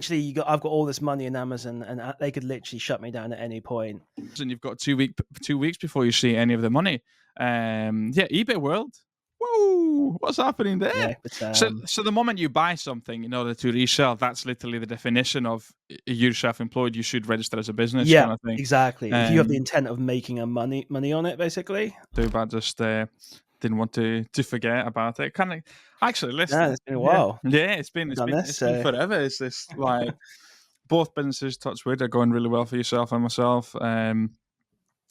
Actually, I've got all this money in Amazon, and they could literally shut me down at any point. And you've got 2 weeks before you see any of the money. eBay World. Whoa, what's happening there? Yeah, but So the moment you buy something in order to resell, that's literally the definition of you're self-employed. You should register as a business, yeah, kind of thing. exactly. If you have the intent of making money on it, basically. Too bad, just didn't want to forget about it. Kind of, actually, Yeah, listen. it's been a Yeah, while. yeah, it's I've done this, been so forever. It's just like both businesses, touch wood, are going really well for yourself and myself.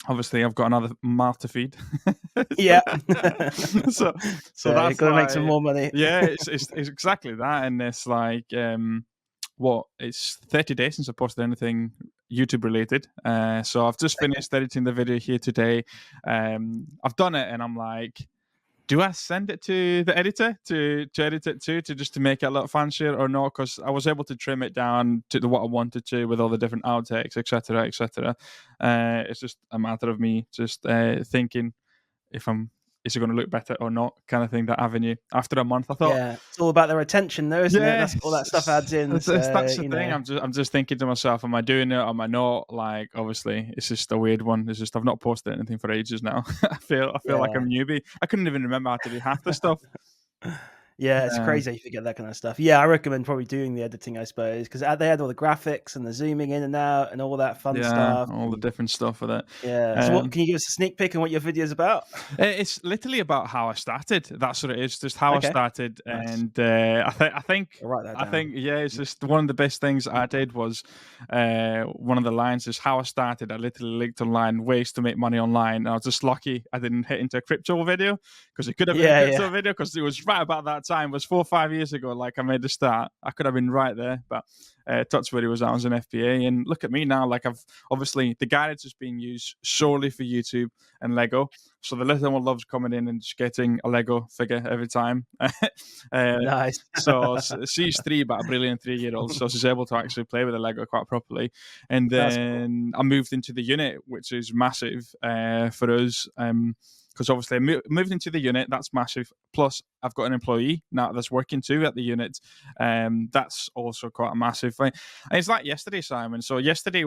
Obviously, I've got another mouth to feed. yeah. so So you're that's gonna make some like, more money. yeah, it's exactly that. And it's like, it's 30 days since I posted anything YouTube related. So I've just finished editing the video here today. I've done it, and I'm like, do I send it to the editor to edit it too, to make it a little fancier or not? Because I was able to trim it down to what I wanted to with all the different outtakes, etc., etc. It's just a matter of me just thinking if is it going to look better or not, kind of thing. That avenue. After a month, I thought, Yeah, it's all about the retention, though, isn't it? That's all that stuff adds in. So that's the thing. I'm just thinking to myself, am I doing it? Am I not? Like, obviously, it's just a weird one. It's just I've not posted anything for ages now. I feel like Yeah. I'm a newbie. I couldn't even remember how to do half the stuff. Yeah, it's crazy if you get that kind of stuff. Yeah, I recommend probably doing the editing, I suppose, because they had all the graphics and the zooming in and out and all that fun Yeah, stuff. all the different stuff with it. Yeah. So, what can you give us a sneak peek on what your video is about? It's literally about how I started. That's what it is. Just how I Okay, started, nice. and I think I'll write that down. yeah, it's just one of the best things I did was one of the lines is how I started. I literally linked online ways to make money online. I was just lucky I didn't hit into a crypto video because it could have been a Yeah, crypto yeah. video because it was right about that time. It was 4 or 5 years ago. Like I made the start. I could have been right there, but touch video was I was an FBA, and look at me now. Like I've obviously the guidance is being used solely for YouTube and Lego. So the little one loves coming in and just getting a Lego figure every time. Nice. So she's 3, but a brilliant 3-year-old. So she's able to actually play with the Lego quite properly. And That's cool. then I moved into the unit, which is massive for us. Because obviously I moved into the unit, that's massive. Plus, I've got an employee now that's working too at the unit. That's also quite a massive thing. And it's like yesterday, Simon. So yesterday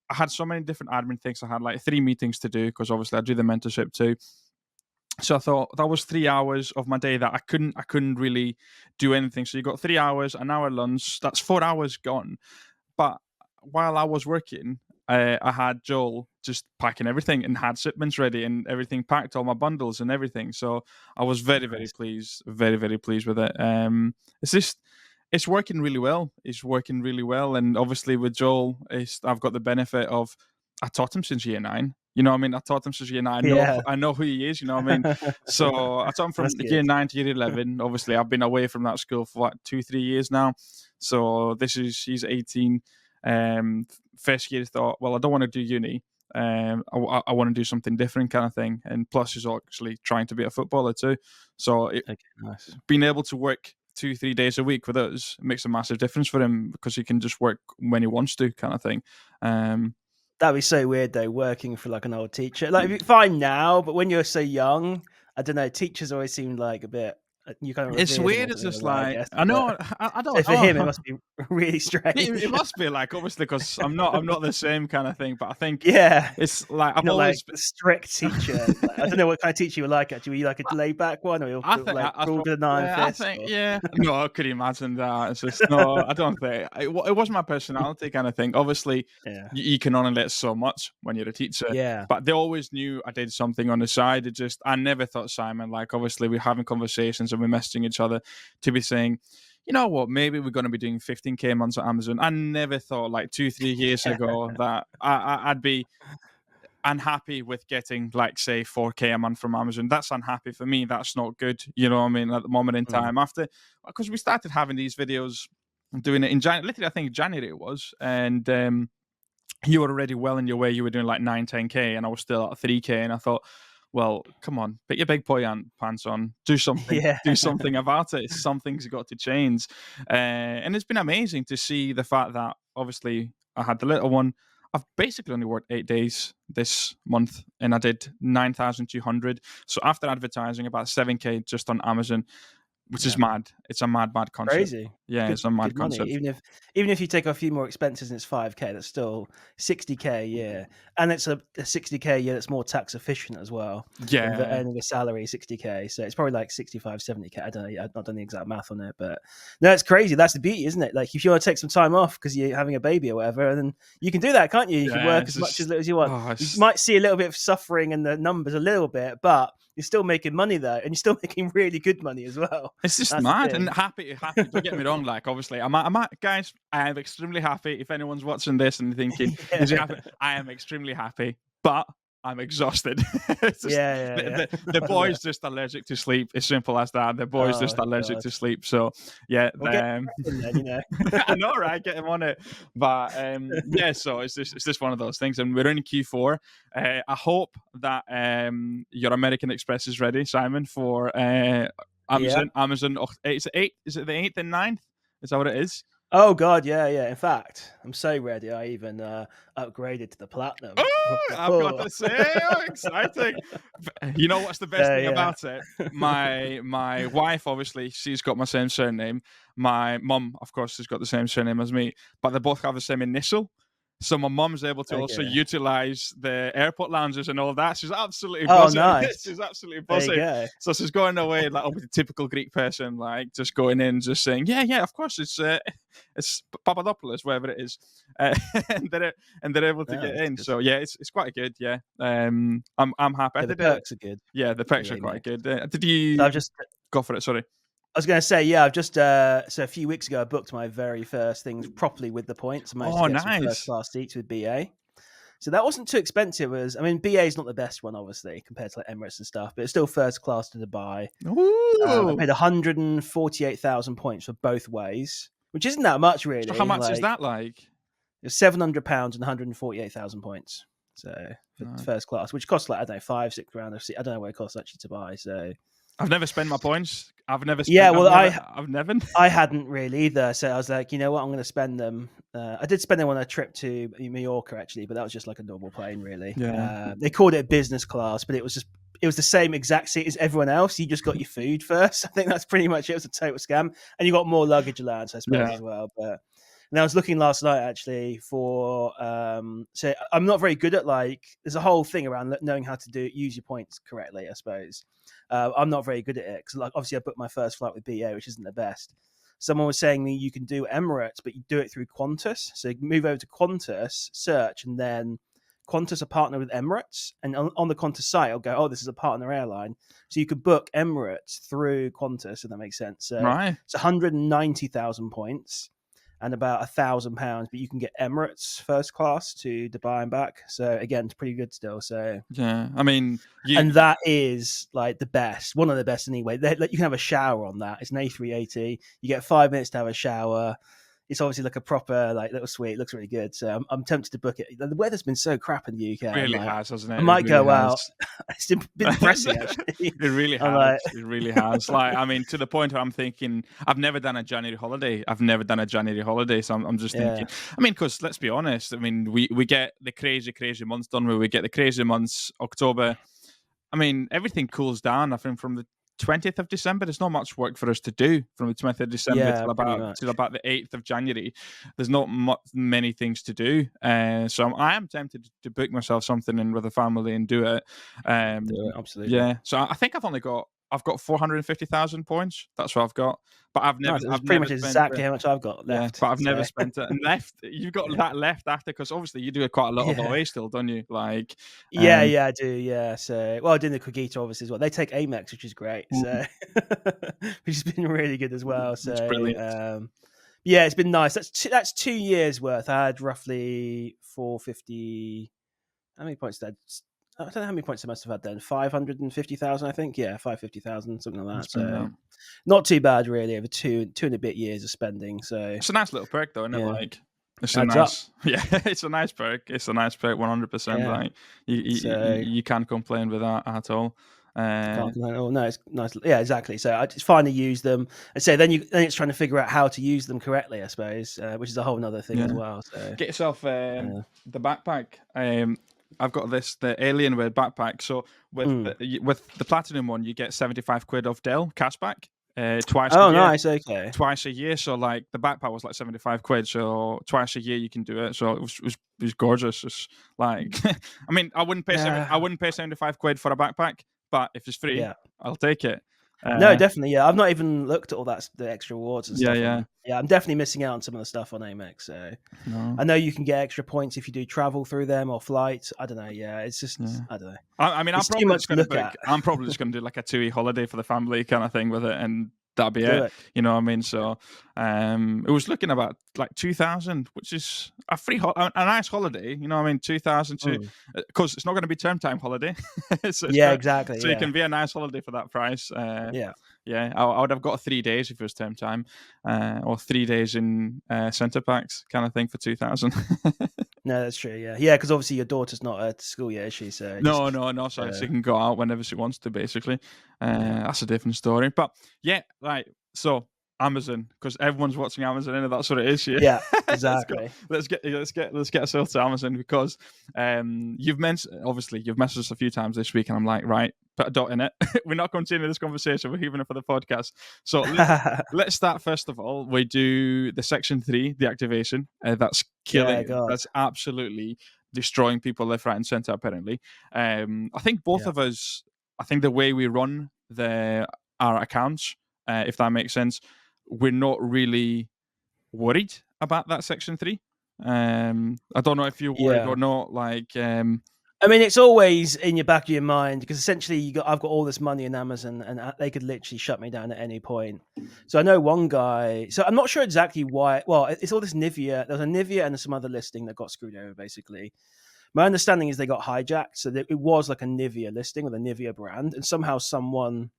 I had so many different admin things. I had like 3 meetings to do because obviously I do the mentorship too. So I thought that was 3 hours of my day that I couldn't really do anything. So you got 3 hours, an hour lunch. That's 4 hours gone. But while I was working, I had Joel just packing everything and had shipments ready and everything packed, all my bundles and everything. So I was very, very Nice. pleased, very, very pleased with it. It's working really well. It's working really well. And obviously with Joel, I've got the benefit of I taught him since year 9. You know what I mean? I taught him since year 9. Yeah. I know who he is. You know what I mean? So I taught him from That's good. year 9 to year 11. Obviously, I've been away from that school for like 2-3 years now. So he's 18. First year, thought, well, I don't want to do uni. I want to do something different, kind of thing. And plus, he's actually trying to be a footballer too. So Okay, nice. being able to work 2-3 days a week with us makes a massive difference for him because he can just work when he wants to, kind of thing. That'd be so weird though, working for like an old teacher. Like fine now, but when you're so young, I don't know. Teachers always seem like a bit. You kind of It's revere them weird. or It's something, just I like guess. I But know. I so don't for him, it know. must be really strange. It must be like obviously because I'm not the same kind of thing. But I think Yeah, it's like you're I've not like always a strict teacher. Like, I don't know what kind of teacher you were like. Actually, were you like a laid back one, or you're I think like I cruel thought, with an iron yeah, I fist? think, Or yeah. No, could you imagine that? It's just no. I don't think it was my personality kind of thing. Obviously, yeah, you can only let so much when you're a teacher, yeah, but they always knew I did something on the side. I never thought Simon. Like obviously, we're having conversations and we're messaging each other to be saying, you know what, maybe we're going to be doing 15K months on Amazon. I never thought like 2-3 years ago that I'd be unhappy with getting like say 4K a month from Amazon. That's unhappy for me. That's not good. You know what I mean? At the moment in mm, time, after because we started having these videos, doing it in January. Literally, I think January it was, and you were already well in your way. You were doing like 9-10K, and I was still at 3K. And I thought, well, come on, put your big boy pants on, do something, yeah, do something about it. Something's got to change, and it's been amazing to see the fact that obviously I had the little one. I've basically only worked 8 days this month, and I did 9,200. So after advertising, about 7K just on Amazon. which is Yeah. mad. It's a mad concept. Crazy. Yeah, Good it's a mad good money. concept. Even if you take a few more expenses and it's 5K, that's still 60K a year. And it's a 60K a year that's more tax efficient as well than the Yeah, earning a salary 60K. So it's probably like 65, 70K. I don't know. I've not done the exact math on it, but no, it's crazy. That's the beauty, isn't it? Like if you want to take some time off because you're having a baby or whatever, then you can do that, can't you? You can yeah. work It's as much as just little as you want. oh, You it's might see a little bit of suffering in the numbers a little bit, but you're still making money though, and you're still making really good money as well. It's just That's the mad and thing. happy. Don't get me wrong. Like, obviously, guys. I am extremely happy. If anyone's watching this and thinking, "Is he Yeah. happy?" I am extremely happy, but I'm exhausted. It's just Yeah, yeah, the yeah. I bet. boy's just allergic to sleep. As simple as that. The boy's Oh just allergic god. to sleep. So yeah, Well, get in then, you know. I know, right? Get him on it. But yeah, so it's just one of those things, and we're in Q4. I hope that your American Express is ready, Simon, for Yeah. Amazon. It's 8. Is it the 8th and 9th? Is that what it is? Oh god, yeah, yeah. In fact, I'm so ready. I even upgraded to the platinum. Oh, I've got to say, oh, exciting! You know what's the best So thing yeah. about it? My wife, obviously, she's got my same surname. My mum, of course, has got the same surname as me, but they both have the same initial. So my mum's able to also Okay. utilize the airport lounges and all that. She's absolutely Oh, buzzing. nice. She's absolutely There you buzzing. go. So she's going away like with a typical Greek person, like just going in, just saying, yeah, of course, it's Papadopoulos, wherever it is, and they're able to No, get that's in. good. So yeah, it's quite good. Yeah, I'm happy. I Yeah, the did it. perks are good Yeah, the with perks are quite Amex. good. Did So you I've just go for it? Sorry. I was going to say, yeah, I've just so a few weeks ago I booked my very first things properly with the points. I managed to Oh, get some first nice. class seats with BA. So that wasn't too expensive. I mean, BA is not the best one, obviously, compared to like Emirates and stuff, but it's still first class to Dubai. I Ooh. paid 148,000 points for both ways, which isn't that much So how really. much is Like that like? it's £700 and 148,000 points. So for No. first class, which costs like I don't know 5, 6 grand. I don't know what it costs actually to buy. So I've never spent my points. I've never yeah, spent. well, I've never. I hadn't really either. So I was like, you know what, I'm going to spend them. I did spend them on a trip to Mallorca actually, but that was just like a normal plane, really. Yeah. They called it business class, but it was the same exact seat as everyone else. You just got your food first. I think that's pretty much it. It was a total scam, and you got more luggage allowance, I suppose, Yeah. as well. But and I was looking last night actually for so I'm not very good at like there's a whole thing around knowing how to use your points correctly, I suppose. I'm not very good at it because like obviously I booked my first flight with BA, which isn't the best. Someone was saying me you can do Emirates, but you do it through Qantas. So you move over to Qantas, search, and then Qantas are partnered with Emirates, and on the Qantas site, it'll go, "Oh, this is a partner airline." So you could book Emirates through Qantas, if that makes sense. So Right. it's 190,000 points and about £1,000, but you can get Emirates first class to Dubai and back. So again, it's pretty good still. So Yeah. I mean, and that is like the best, one of the best anyway. You can have a shower on that. It's an A380. You get 5 minutes to have a shower. It's obviously like a proper like little suite. It looks really good. So I'm tempted to book it. The weather's been so crap in the UK. I'm really like, has, hasn't I it? It might really go has. out. It's been depressing actually. It really I'm has. like, It really has. Like, I mean, to the point where I'm thinking, I've never done a January holiday. So I'm just yeah, thinking. I mean, because let's be honest. I mean, we get the crazy months done where we get the crazy months October. I mean, everything cools down. I think from the 20th of December, there's not much work for us to do from the 20th of December yeah, pretty much. till about the 8th of January. There's not many things to do. So I am tempted to book myself something in with a family and do it. Do it, absolutely. Yeah. So I think I've got 450,000 points. That's what I've got. But Nice. It's I've pretty never much spent exactly it. how much I've got Yeah, left. but I've never So spent it and left. You've got yeah. that left after because obviously you do quite a lot of Yeah. OA still, don't you? Like, Yeah, yeah, I do. Yeah, so well, I did the Cogito obviously as well. They take Amex, which is great. So which has been really good as well. it's So brilliant. yeah, it's been nice. That's 2 years worth. I had roughly 450. How many points did I don't know how many points I must have had then. 550,000, I think. Yeah, 550,000, something like It's that. been So not too bad really over two and a bit years of spending. So It's a nice little perk, though, isn't it? yeah, Like, it's a adds up. nice, yeah, it's a nice perk. It's a nice perk, 100%. Yeah. Like, So you can't complain with that at all. can't complain. Oh no, it's nice. Yeah, exactly. So I just finally use them, and so then it's trying to figure out how to use them correctly, I suppose, which is a whole other thing as Yeah. well. So Get yourself uh, the backpack. I've got the Alienware backpack. So with mm, with the platinum one, you get 75 quid off Dell cashback. twice a Oh, year. nice. Okay. Twice a year, so like the backpack was like 75 quid, so twice a year you can do it. So it was gorgeous. It's like, I mean, I Yeah. wouldn't pay 75 quid for a backpack, but if it's free, Yeah. I'll take it. No, Uh, definitely. Yeah, I've not even looked at all the extra rewards and yeah, stuff yeah, on. Yeah, I'm definitely missing out on some of the stuff on Amex. So no, I know you can get extra points if you do travel through them or flights. I don't know. Yeah, it's yeah. just I don't know. I mean, It's too much to look at. I'm probably just gonna do like a 2 week holiday for the family kind of thing with it, and that'll be Do it. it. You know what I mean? So, it was looking about like 2,000, which is a a nice holiday. You know what I mean? 2,000 to Mm. because it's not going to be term time holiday, so Yeah, exactly. so it Yeah, can be a nice holiday for that price. yeah. Yeah, I would have got 3 days if it was term time, or 3 days in centre packs kind of thing for 2,000. No, that's true. Yeah, yeah. Because obviously your daughter's not at school yet, is she? So No, just no, no. So uh, she can go out whenever she wants to, basically. yeah, That's a different story. But yeah, right. So Amazon, because everyone's watching Amazon, and that's what it is. Yeah. yeah. let's go. Exactly. Let's get ourselves to Amazon because you've mentioned obviously you've messaged us a few times this week, and I'm like, right, put a dot in it. We're not continuing this conversation. We're leaving it for the podcast. So let's start first of all. We do the section 3, the activation. That's Yeah, killing. God. That's absolutely destroying people left, right, and center. Apparently, I think both Yeah, of us. I think the way we run our accounts, if that makes sense, we're not really worried about that section 3. I don't know if you're worried yeah. or not. Like, I mean, it's always in your back of your mind because essentially I've got all this money in Amazon and they could literally shut me down at any point. So I know one guy. So I'm not sure exactly why. Well, it's all this Nivea. There's a Nivea and some other listing that got screwed over. Basically, my understanding is they got hijacked. So it was like a Nivea listing with a Nivea brand, and somehow someone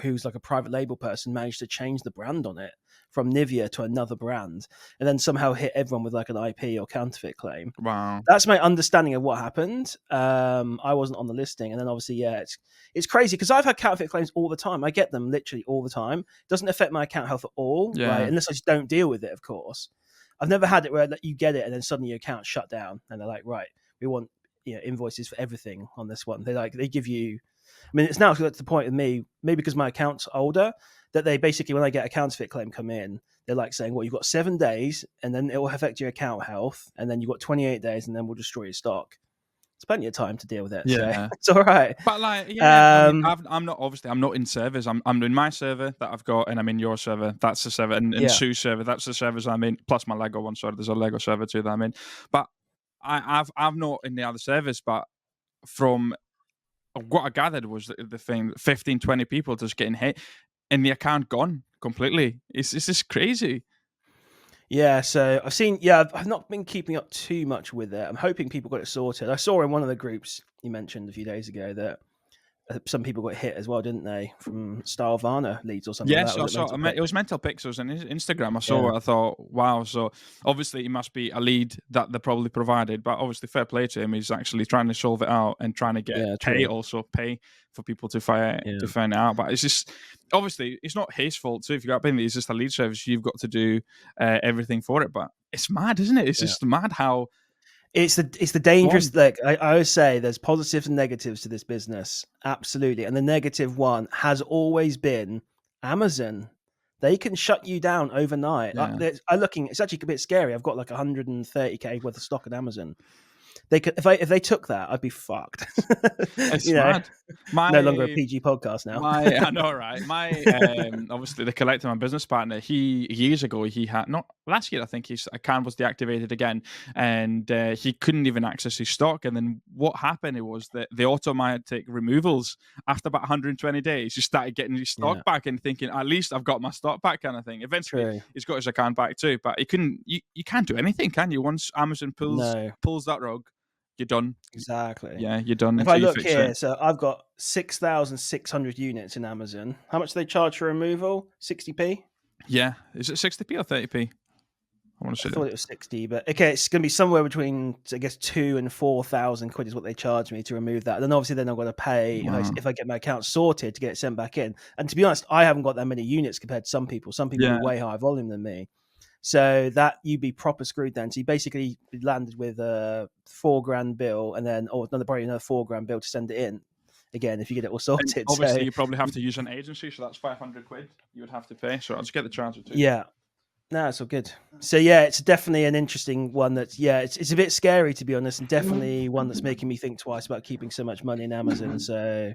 who's like a private label person managed to change the brand on it from Nivea to another brand, and then somehow hit everyone with like an IP or counterfeit claim. wow, That's my understanding of what happened. I wasn't on the listing, and then obviously, yeah, it's crazy because I've had counterfeit claims all the time. I get them literally all the time. It doesn't affect my account health at all, right? yeah, Unless I just don't deal with it, of course. I've never had it where you get it and then suddenly your account's shut down, and they're like, right, we want invoices for everything on this one. They give you. I mean, it's now to the point with me, maybe because my account's older, that they basically, when I get a counterfeit claim come in, they're like saying, well, you've got 7 days and then it will affect your account health. And then you've got 28 days and then we'll destroy your stock. It's plenty of time to deal with it. So yeah. it's all right. But like, yeah, I mean, Um, I'm not obviously I'm not in servers. I'm in my server that I've got, and I'm in your server. That's the server, and yeah. Sue's server. That's the servers I'm in. Plus my Lego one. Sorry, there's a Lego server too that I'm in. But I've not in the other servers. But from what I gathered was the thing: 15, 20 people just getting hit, and the account gone completely. It's just crazy. Yeah. So I've seen, yeah, I've not been keeping up too much with it. I'm hoping people got it sorted. I saw in one of the groups you mentioned a few days ago that some people got hit as well, didn't they? From Starvana leads or something like Yes, that. I Was it saw. Mental Pick? It was Mental Pixels on his Instagram. I Yeah. saw it. I thought, wow. So obviously, it must be a lead that they probably provided. But obviously, fair play to him. He's actually trying to solve it out and trying to get Yeah. True. pay for people to find Yeah. it out. But it's just obviously it's not his fault too. If you got paid, it's just a lead service. You've got to do everything for it. But it's mad, isn't it? It's Yeah. just mad how It's the dangerous. one. Like I always say, there's positives and negatives to this business, absolutely. And the negative one has always been Amazon. They can shut you down overnight. Yeah, I'm looking. It's actually a bit scary. I've got like 130k worth of stock at Amazon. They could if they took that, I'd be fucked. it's you know, mad. no longer a My PG podcast now. I know, right? My obviously the collector, my business partner, he years ago he had not last year I think his account was deactivated again, and he couldn't even access his stock. And then what happened? It was that the automatic removals after about 120 days, he started getting his Yeah, stock back and thinking, at least I've got my stock back, kind of thing. Eventually, true. he's got his account back too, but he couldn't. You can't do anything, can you? Once Amazon No, pulls that rug, you're done. exactly. Yeah, you're done If I until you look fix it. here, so I've got 6,600 units in Amazon. How much do they charge for removal? 60p. Yeah, is it 60p or 30p? I want to I say thought it was 60, but okay, it's going to be somewhere between, I guess, 2 and 4,000 quid is what they charge me to remove that. Then obviously, then I've got to pay wow. if I get my account sorted to get it sent back in. And to be honest, I haven't got that many units compared to some people. Some people Yeah, do way higher volume than me. So that you'd be proper screwed then. So you basically landed with a $4,000 bill, and then probably another $4,000 bill to send it in. again if you get it all And sorted. So obviously, you probably have to use an agency, so that's 500 quid you would have to pay. So I'll just get the charger too. yeah, no, it's all good. So yeah, it's definitely an interesting one. That's it's a bit scary to be honest, and definitely one that's making me think twice about keeping so much money in Amazon. So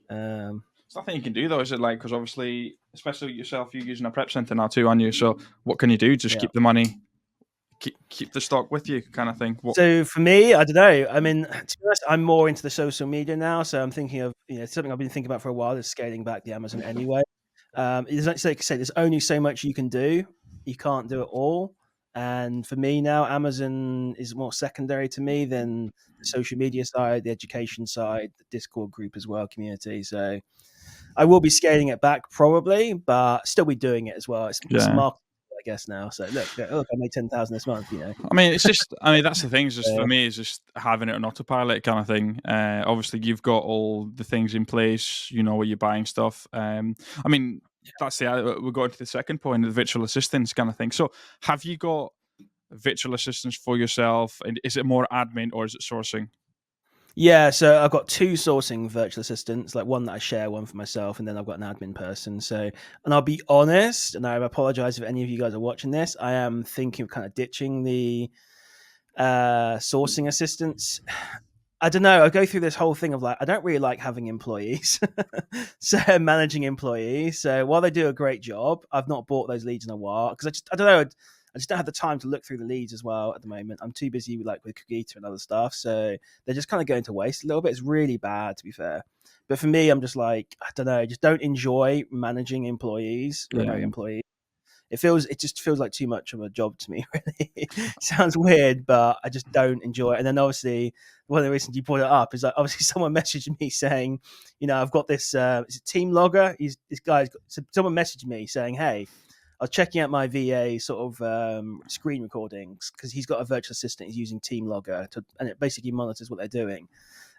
um, There's nothing you can do though, is it? Like, because obviously, especially yourself, you're using a prep center now too, aren't you? So what can you do? Just yeah. keep the money, keep the stock with you, kind of thing. What? So for me, I don't know. I mean, to be honest, I'm more into the social media now. So I'm thinking of something I've been thinking about for a while is scaling back the Amazon anyway. It's like I say, there's only so much you can do. You can't do it all. And for me now, Amazon is more secondary to me than the social media side, the education side, the Discord group as well, community. So I will be scaling it back probably, but still be doing it as well. It's Yeah. marketing, I guess now. So look, I made 10,000 this month. I mean, it's just. I mean, that's the thing. Is just for Uh, me, is just having it on autopilot kind of thing. Obviously, you've got all the things in place. You know where you're buying stuff. I mean, that's the. We're going to the second point, the virtual assistants kind of thing. So, have you got virtual assistants for yourself? And is it more admin or is it sourcing? Yeah, so I've got two sourcing virtual assistants, like one that I share, one for myself, and then I've got an admin person. So, and I'll be honest, and I apologize if any of you guys are watching this. I am thinking of kind of ditching the sourcing assistants. I don't know. I go through this whole thing of like, I don't really like having employees, so managing employees. So while they do a great job, I've not bought those leads in a while because I don't know. I just don't have the time to look through the leads as well at the moment. I'm too busy with Kagita and other stuff, so they're just kind of going to waste a little bit. It's really bad, to be fair. But for me, I'm just like, I don't know. Just don't enjoy managing employees, remote Yeah. employees. It just feels like too much of a job to me, really. Sounds weird, but I just don't enjoy it. And then obviously one of the reasons you brought it up is like obviously someone messaged me saying, I've got this is it team logger. This guy's got, so someone messaged me saying, hey, I was checking out my VA sort of screen recordings because he's got a virtual assistant. He's using Team Logger and it basically monitors what they're doing.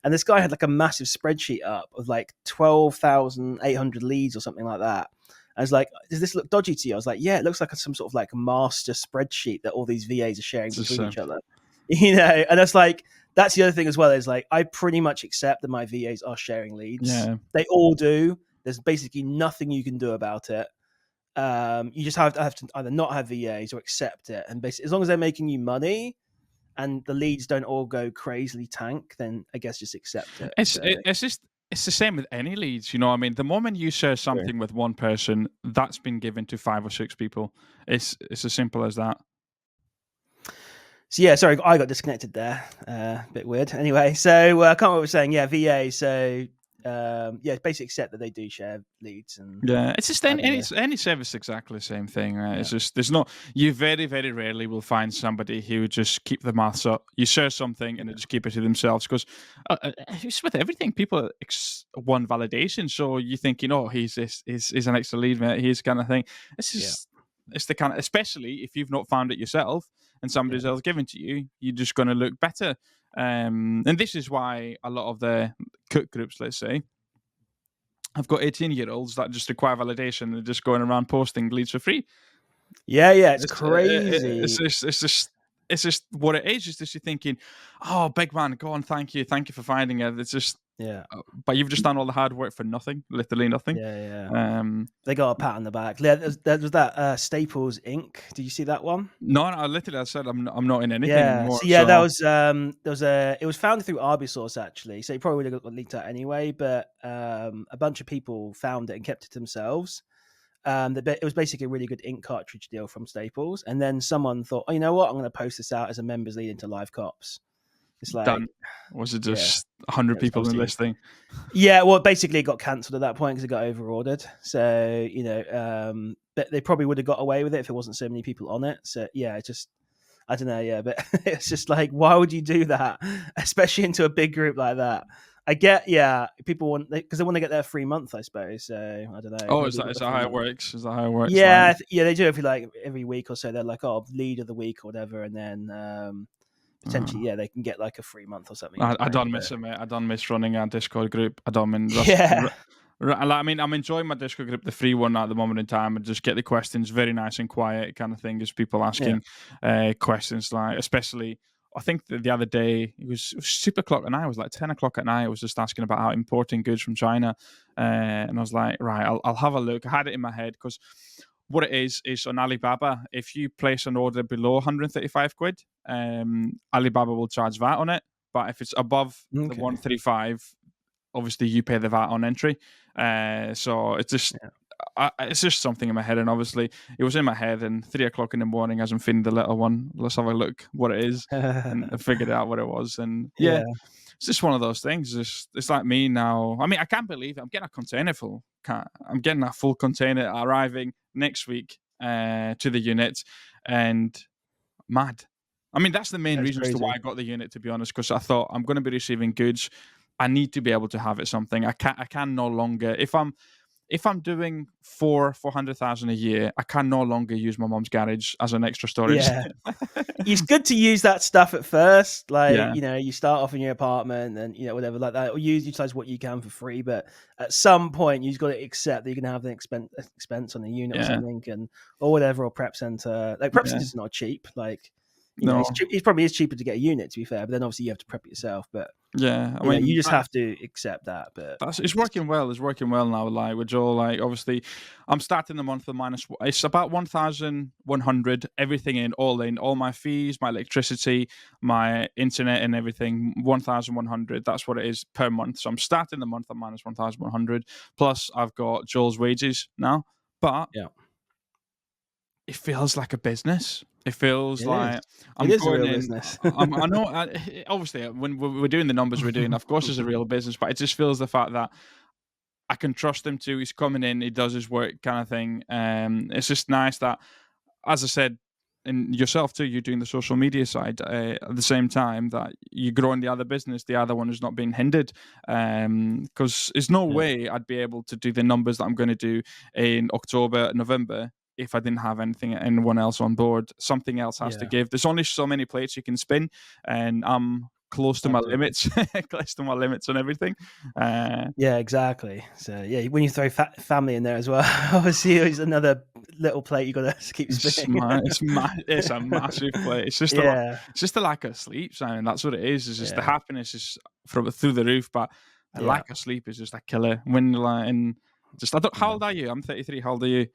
And this guy had like a massive spreadsheet up of like 12,800 leads or something like that. I was like, does this look dodgy to you? I was like, yeah, it looks like some sort of like master spreadsheet that all these VAs are sharing between each other. And that's like, that's the other thing as well is like, I pretty much accept that my VAs are sharing leads. Yeah. They all do. There's basically nothing you can do about it. You just have to either not have VAs or accept it. And basically, as long as they're making you money and the leads don't all go crazily tank, then I guess just accept it. It's just it's the same with any leads, you know what I mean? The moment you share something with one person, that's been given to 5 or 6 people. It's as simple as that. So yeah, sorry, I got disconnected there. A bit weird. Anyway, so I can't remember what we're saying. Yeah, VA. So basically accept that they do share leads and Yeah, it's just any service exactly the same thing, right? It's just you very, very rarely will find somebody who would just keep the maths up. You share something and they just keep it to themselves because it's with everything. People want validation, so you think he's an extra lead, mate. He's kind of thing. It's just it's the kind of, especially if you've not found it yourself and somebody else given to you, you're just going to look better. And this is why a lot of the cook groups, let's say, I've got 18-year-olds that just require validation. They're just going around posting leads for free. Yeah, it's crazy. It's just what it is. It's just you're thinking, oh, big man, go on, thank you for finding it. It's just but you've just done all the hard work for nothing, literally nothing. They got a pat on the back. There was that Staples Inc. Did you see that one? No, I said I'm not in anything anymore. So that was it was founded through Arbisource actually, so it probably would have got leaked out anyway. But a bunch of people found it and kept it to themselves. It was basically a really good ink cartridge deal from Staples, and then someone thought, oh, you know what, I'm going to post this out as a members lead into Live Cops. It's like, done. Was it just 100 people in this thing? Yeah, well, basically it got cancelled at that point because it got overordered. So but they probably would have got away with it if there wasn't so many people on it. So yeah, it's just I don't know. Yeah, but it's just like, why would you do that, especially into a big group like that? I get, people want because they want to get their free month, I suppose. So I don't know. Oh, is that how it works? Is that how it works? Yeah, they do it every week or so. They're like, oh, lead of the week or whatever, and then potentially, they can get like a free month or something. I don't miss it, mate. I don't miss running a Discord group. I don't mean I mean, I'm enjoying my Discord group, the free one at the moment in time, and just get the questions very nice and quiet kind of thing. As people asking questions, like especially I think the other day it was super o'clock at night. It was like 10 o'clock at night. I was just asking about importing goods from China, and I was like, right, I'll have a look. I had it in my head because what it is on Alibaba. If you place an order below 135 quid, Alibaba will charge VAT on it. But if it's above the Okay. 135, obviously you pay the VAT on entry. So it's just. Yeah. It's just something in my head, and obviously it was in my head. And 3 o'clock in the morning, as I'm feeding the little one, let's have a look what it is, and I figured out what it was. And yeah, Yeah. it's just one of those things. It's like me now. I mean, I can't believe it. I'm getting a container full. I'm getting a full container arriving next week to the unit, and mad. I mean, that's the main That's reason as to why crazy. I got the unit, to be honest, because I thought I'm going to be receiving goods. I need to be able to have it something. I can no longer if I'm doing 400,000 a year, I can no longer use my mom's garage as an extra storage. Yeah. It's good to use that stuff at first. Like, Yeah, you start off in your apartment and, whatever like that, or utilize what you can for free. But at some point, you've got to accept that you're going to have an expense on the unit or yeah, something, or whatever, or prep center. Like, prep yeah. center's not cheap. Like, No, it probably is cheaper to get a unit, to be fair. But then obviously you have to prep it yourself. But, yeah. I you mean, just have to accept that. But it's working well. It's working well now. Like with Joel, like obviously, I'm starting the month with minus. It's about 1,100. Everything in, all my fees, my electricity, my internet, and everything. 1,100. That's what it is per month. So I'm starting the month at minus 1,100. Plus, I've got Joel's wages now, but yeah, it feels like a business. It feels it is. like It I'm is a going real in. business. I know, obviously, when we're doing the numbers we're doing, of course, it's a real business, but it just feels the fact that I can trust him too. He's coming in, he does his work kind of thing. It's just nice that, as I said, and yourself too, you're doing the social media side at the same time that you're growing the other business. The other one is not being hindered because there's no Yeah, way I'd be able to do the numbers that I'm going to do in October, November if I didn't have anyone else on board. Something else has to yeah, give. There's only so many plates you can spin, and I'm close to my absolutely. limits, close to my limits on everything. Uh, Yeah, exactly. So yeah, when you throw family in there as well, obviously it's another little plate you got to keep spinning. It's a massive play. Yeah, It's just the lack of sleep, Simon. That's what it is. It's just the yeah, happiness is from through the roof, but a yeah, lack of sleep is just a killer. When like and just I don't. How yeah. old are you? I'm 33. How old are you?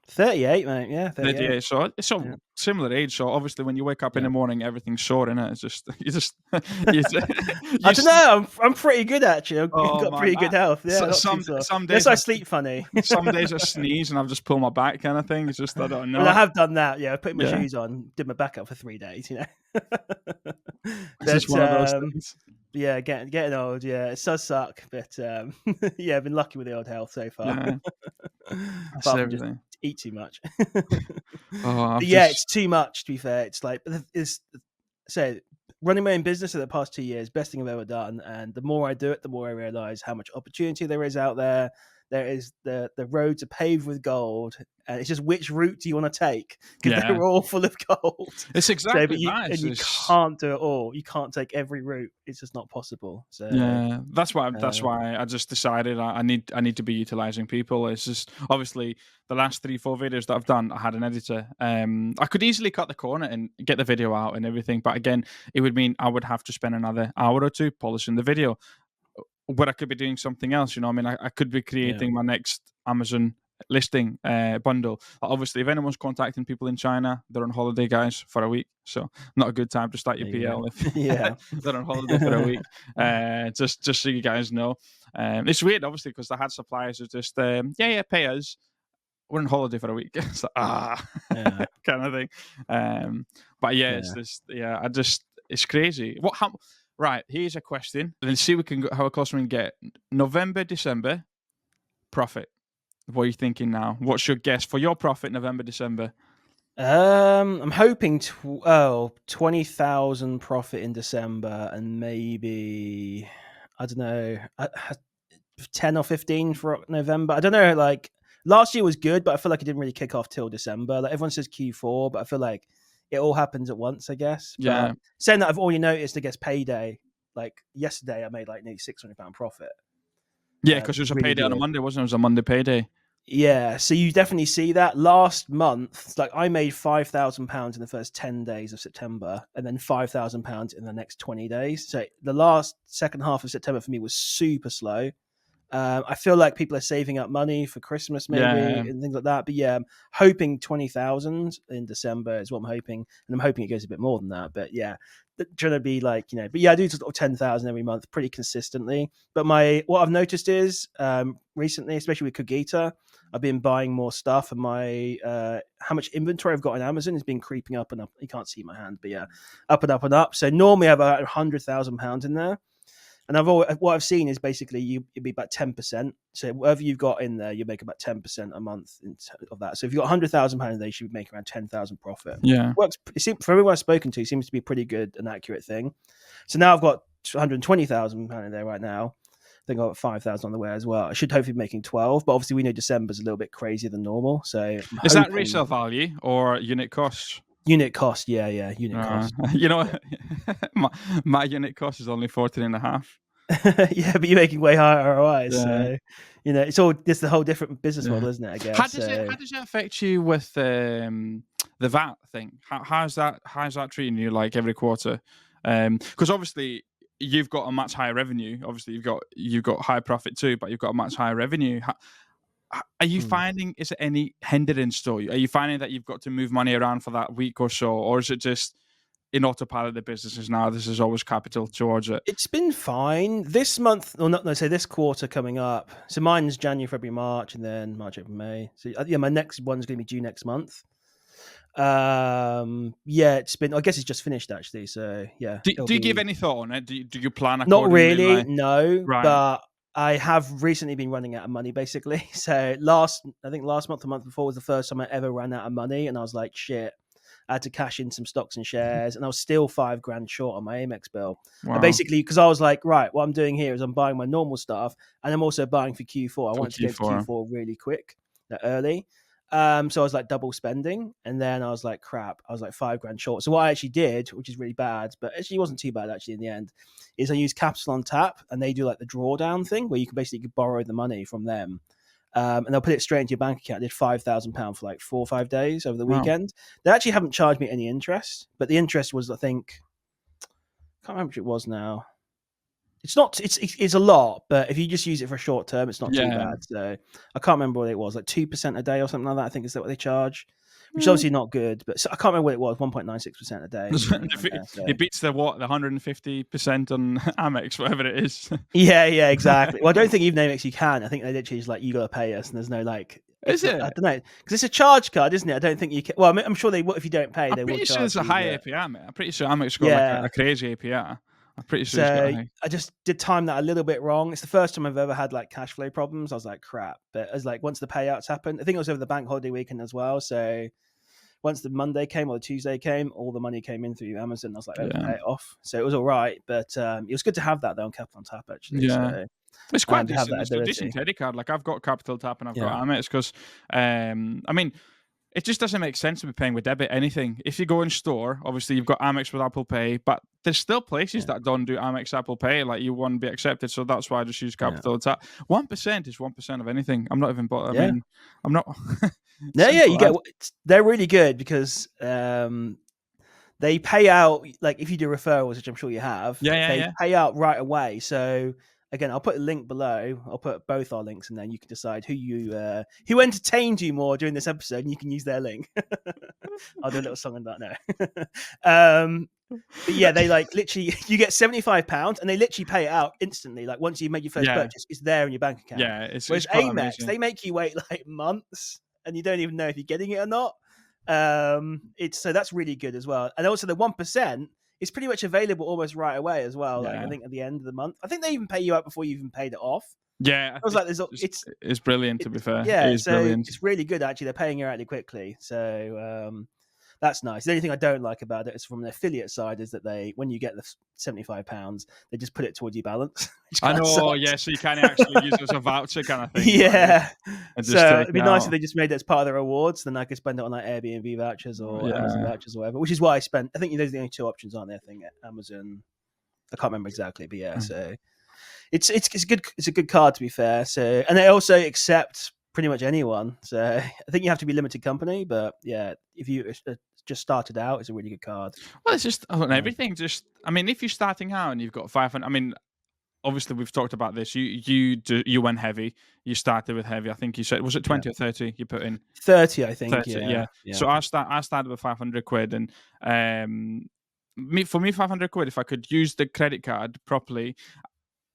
38, mate. Yeah, 38. 38. So it's Yeah. a similar age. So obviously, when you wake up in Yeah. the morning, everything's sore in it. It's just you just I you don't sleep. know. I'm pretty good actually. I've Oh got man, pretty good health. Yeah, not too sore. some Unless days I sleep funny. some days I sneeze and I've just pulled my back kind of thing. It's just I don't I mean, I know. have done that. Yeah, I put my Yeah, shoes on, did my back up for 3 days. it's just But one of those things. yeah, getting old. Yeah, it does suck. But yeah, I've been lucky with the old health so far. Yeah, that's Apart from just everything. eat too much. Oh, But I've yeah, just it's too much to be fair. It's like it's so running my own business for the past 2 years, best thing I've ever done. And the more I do it, the more I realize how much opportunity there is out there. There is the roads are paved with gold, and it's just which route do you want to take because yeah, they're all full of gold. it's So, exactly but that. you can't do it all. You can't take every route. It's just not possible. So, Yeah, that's uh, why I just decided I need to be utilizing people. It's just obviously the last 3 4 videos that I've done, I had an editor. I could easily cut the corner and get the video out and everything, but again, it would mean I would have to spend another hour or two polishing the video. But I could be doing something else. You know, I mean, I could be yeah, creating my next Amazon listing bundle. Obviously, if anyone's contacting people in China, they're on holiday, guys, for a week. So not a good time to start your there you go. PL if Yeah, they're on holiday for a week. Just so you guys know, it's weird, obviously, because I had suppliers who just pay us. We're on holiday for a week. It's like, yeah, kind of thing. But yeah, it's yeah. just it's crazy. Right, here's a question. Let's see how close we can get. November, December, profit. What are you thinking now? What's your guess for your profit November, December? I'm hoping 20,000 profit in December, and maybe I don't know, 10 or 15 for November. I don't know. Like last year was good, but I feel like it didn't really kick off till December. Like everyone says Q4, but I feel like it all happens at once. I guess. But Yeah. saying that, I've already noticed. I guess payday. Like yesterday, I made like nearly £600 profit. Yeah, because it was a Really payday on a weird. Monday, wasn't it? It was a Monday payday. Yeah, so you definitely see that. Last month, it's like I made £5,000 in the first 10 days of September, and then £5,000 in the next 20 days. So the last second half of September for me was super slow. I feel like people are saving up money for Christmas, maybe, Yeah, and things like that. But yeah, I'm hoping 20,000 in December is what I'm hoping, and I'm hoping it goes a bit more than that. But yeah, trying to be like, but yeah, I do sort of 10,000 every month pretty consistently. But what I've noticed is recently, especially with Cogita, I've been buying more stuff, and my how much inventory I've got on Amazon has been creeping up and up. You can't see my hand, but yeah, up and up and up. So normally I have about £100,000 in there. And what I've seen is basically it'd be about 10%. So whatever you've got in there, you make about 10% a month of that. So if you've got £100,000 there, you should make around 10,000 profit. yeah. Works for everyone I've spoken to. It seems to be a pretty good and accurate thing. So now I've got £120,000 in there right now. I think I've got 5,000 on the way as well. I should hopefully be making 12, but obviously we know December's a little bit crazier than normal. So I'm Is that hoping resale value or unit cost? unit cost. Yeah, unit cost. You know, my unit cost is only 14 and a half. Yeah, but you're making way higher ROIs, Yeah. so it's the whole different business model, isn't it? I guess. How does it affect you with the VAT thing? How's that treating you like every quarter? Because obviously you've got a much higher revenue. Obviously you've got high profit too, but you've got a much higher revenue. Are you finding, is it any hindrance to you? Are you finding that you've got to move money around for that week or so, or is it just in autopilot the business is now? This is always capital towards it. It's been fine this month, or not? No, say this quarter coming up. So mine's January, February, March, and then March, April, May. So yeah, my next one's going to be due next month. Yeah, it's been. I guess it's just finished actually. So yeah, Do you give any thought on it? Do you plan not accordingly? really, no, Right. but I have recently been running out of money, basically. So I think last month, the month before was the first time I ever ran out of money, and I was like, shit. I had to cash in some stocks and shares, and I was still £5,000 short on my Amex bill. Wow. And basically, because I was like, right, what I'm doing here is I'm buying my normal stuff, and I'm also buying for Q4. I wanted to go for Q4 really quick, early. So I was like double spending, and then I was like, crap, I was like £5,000 short. So what I actually did, which is really bad, but actually wasn't too bad actually in the end, is I used Capital on Tap, and they do like the drawdown thing where you can basically borrow the money from them. And they'll put it straight into your bank account. I did £5,000 for like 4 or 5 days over the weekend. They actually haven't charged me any interest, but the interest was, I think, I can't remember what it was now. It's not. It's a lot, but if you just use it for a short term, it's not too bad. So I can't remember what it was, like 2% a day or something like that. I think is that what they charge, which is obviously not good. But I can't remember what it was. 1.96% a day. It beats the 150% on Amex, whatever it is. Yeah, exactly. Well, I don't think even Amex you can. I think they literally just like, you got to pay us, and there's no like. Is it? I don't know, because it's a charge card, isn't it? I don't think you can. Well, I'm sure they will if you don't pay. They will charge. I'm pretty sure it's a high APR, mate. I'm pretty sure Amex got like a crazy APR. I'm pretty sure it's got high. I just did time that a little bit wrong. It's the first time I've ever had like cash flow problems. I was like, crap. But as like once the payouts happened, I think it was over the bank holiday weekend as well. So once the Monday came or the Tuesday came, all the money came in through Amazon. I was like, I can pay it off. So it was all right. But it was good to have that though on Capital on Tap actually. Yeah. So, it's quite decent. It's a decent credit card. Like I've got Capital Tap and I've got Amex because, I mean, it just doesn't make sense to be paying with debit anything. If you go in store, obviously you've got Amex with Apple Pay, but there's still places that don't do Amex Apple Pay. Like you want to be accepted, so that's why I just use Capital Tap. 1% is 1% of anything. I'm not even. I mean, I'm not. You get. They're really good because they pay out like if you do referrals, which I'm sure you have. They pay out right away. So. Again, I'll put a link below. I'll put both our links, and then you can decide who entertained you more during this episode, and you can use their link. I'll do a little song on that now. But yeah, they like literally you get £75, and they literally pay it out instantly. Like once you've made your first purchase, it's there in your bank account. Yeah, whereas Amex, they make you wait like months, and you don't even know if you're getting it or not. So that's really good as well, and also the 1%. It's pretty much available almost right away as well. Like I think at the end of the month, I think they even pay you out before you even paid it off. Yeah, I was like, it's brilliant to be fair. Yeah, it is brilliant. It's really good actually. They're paying you out really quickly, so that's nice. The only thing I don't like about it is from the affiliate side is that when you get the £75, they just put it towards your balance. I know, so you can't actually use it as a voucher kind of thing. Yeah, so it'd be nice if they just made it as part of the rewards. Then I could spend it on like Airbnb vouchers or Amazon vouchers or whatever. Which is why I spent. I think those are the only two options, aren't there? I think Amazon. I can't remember exactly, but yeah. So it's a good card to be fair. So and they also accept pretty much anyone. So I think you have to be limited company, but yeah, if you just started out, it's a really good card. Well, it's just on Yeah, everything. Just, I mean, if you're starting out and you've got 500, I mean, obviously we've talked about this. You went heavy. You started with heavy. I think you said, was it yeah. 20 or 30 you put in? 30, I think. 30, Yeah, yeah. yeah, So I started with 500 quid, and for me 500 quid, if I could use the credit card properly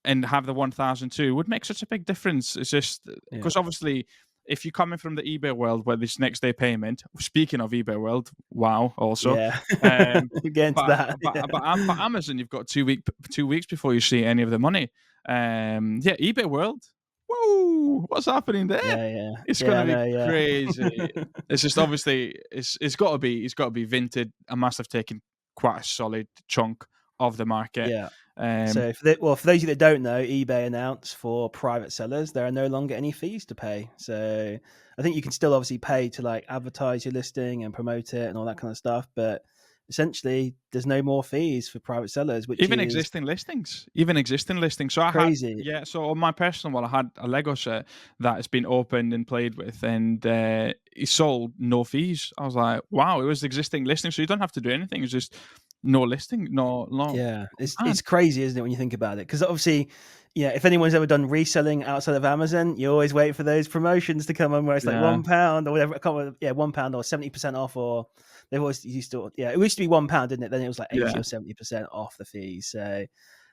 and have the 1,002 would make such a big difference. It's just yeah, because obviously, if you're coming from the eBay world where this next day payment, speaking of eBay world, wow, also, yeah. um, Get into that. Yeah, but Amazon, you've got 2 weeks before you see any of the money. Yeah, eBay world, whoa, what's happening there? yeah, yeah, It's yeah. gonna I be know. Yeah, crazy. It's just obviously it's got to be vinted. I must have taken quite a solid chunk of the market. yeah. Um, So, for those of you that don't know, eBay announced for private sellers there are no longer any fees to pay. So, I think you can still obviously pay to like advertise your listing and promote it and all that kind of stuff, but essentially, there's no more fees for private sellers, which Even is existing listings, even existing listings. So I had, crazy. yeah. So on my personal one, I had a Lego set that has been opened and played with, and it sold no fees. I was like, wow, it was existing listing, so you don't have to do anything. It's just no listing, no. Yeah, Mad. it's crazy, isn't it, when you think about it? Because obviously, yeah, if anyone's ever done reselling outside of Amazon, you always wait for those promotions to come on where it's like Yeah, £1 or whatever. I can't remember, yeah, £1 or 70% off, or they've always used to, yeah, it used to be £1, didn't it? Then it was like 80 yeah, or 70% off the fees. So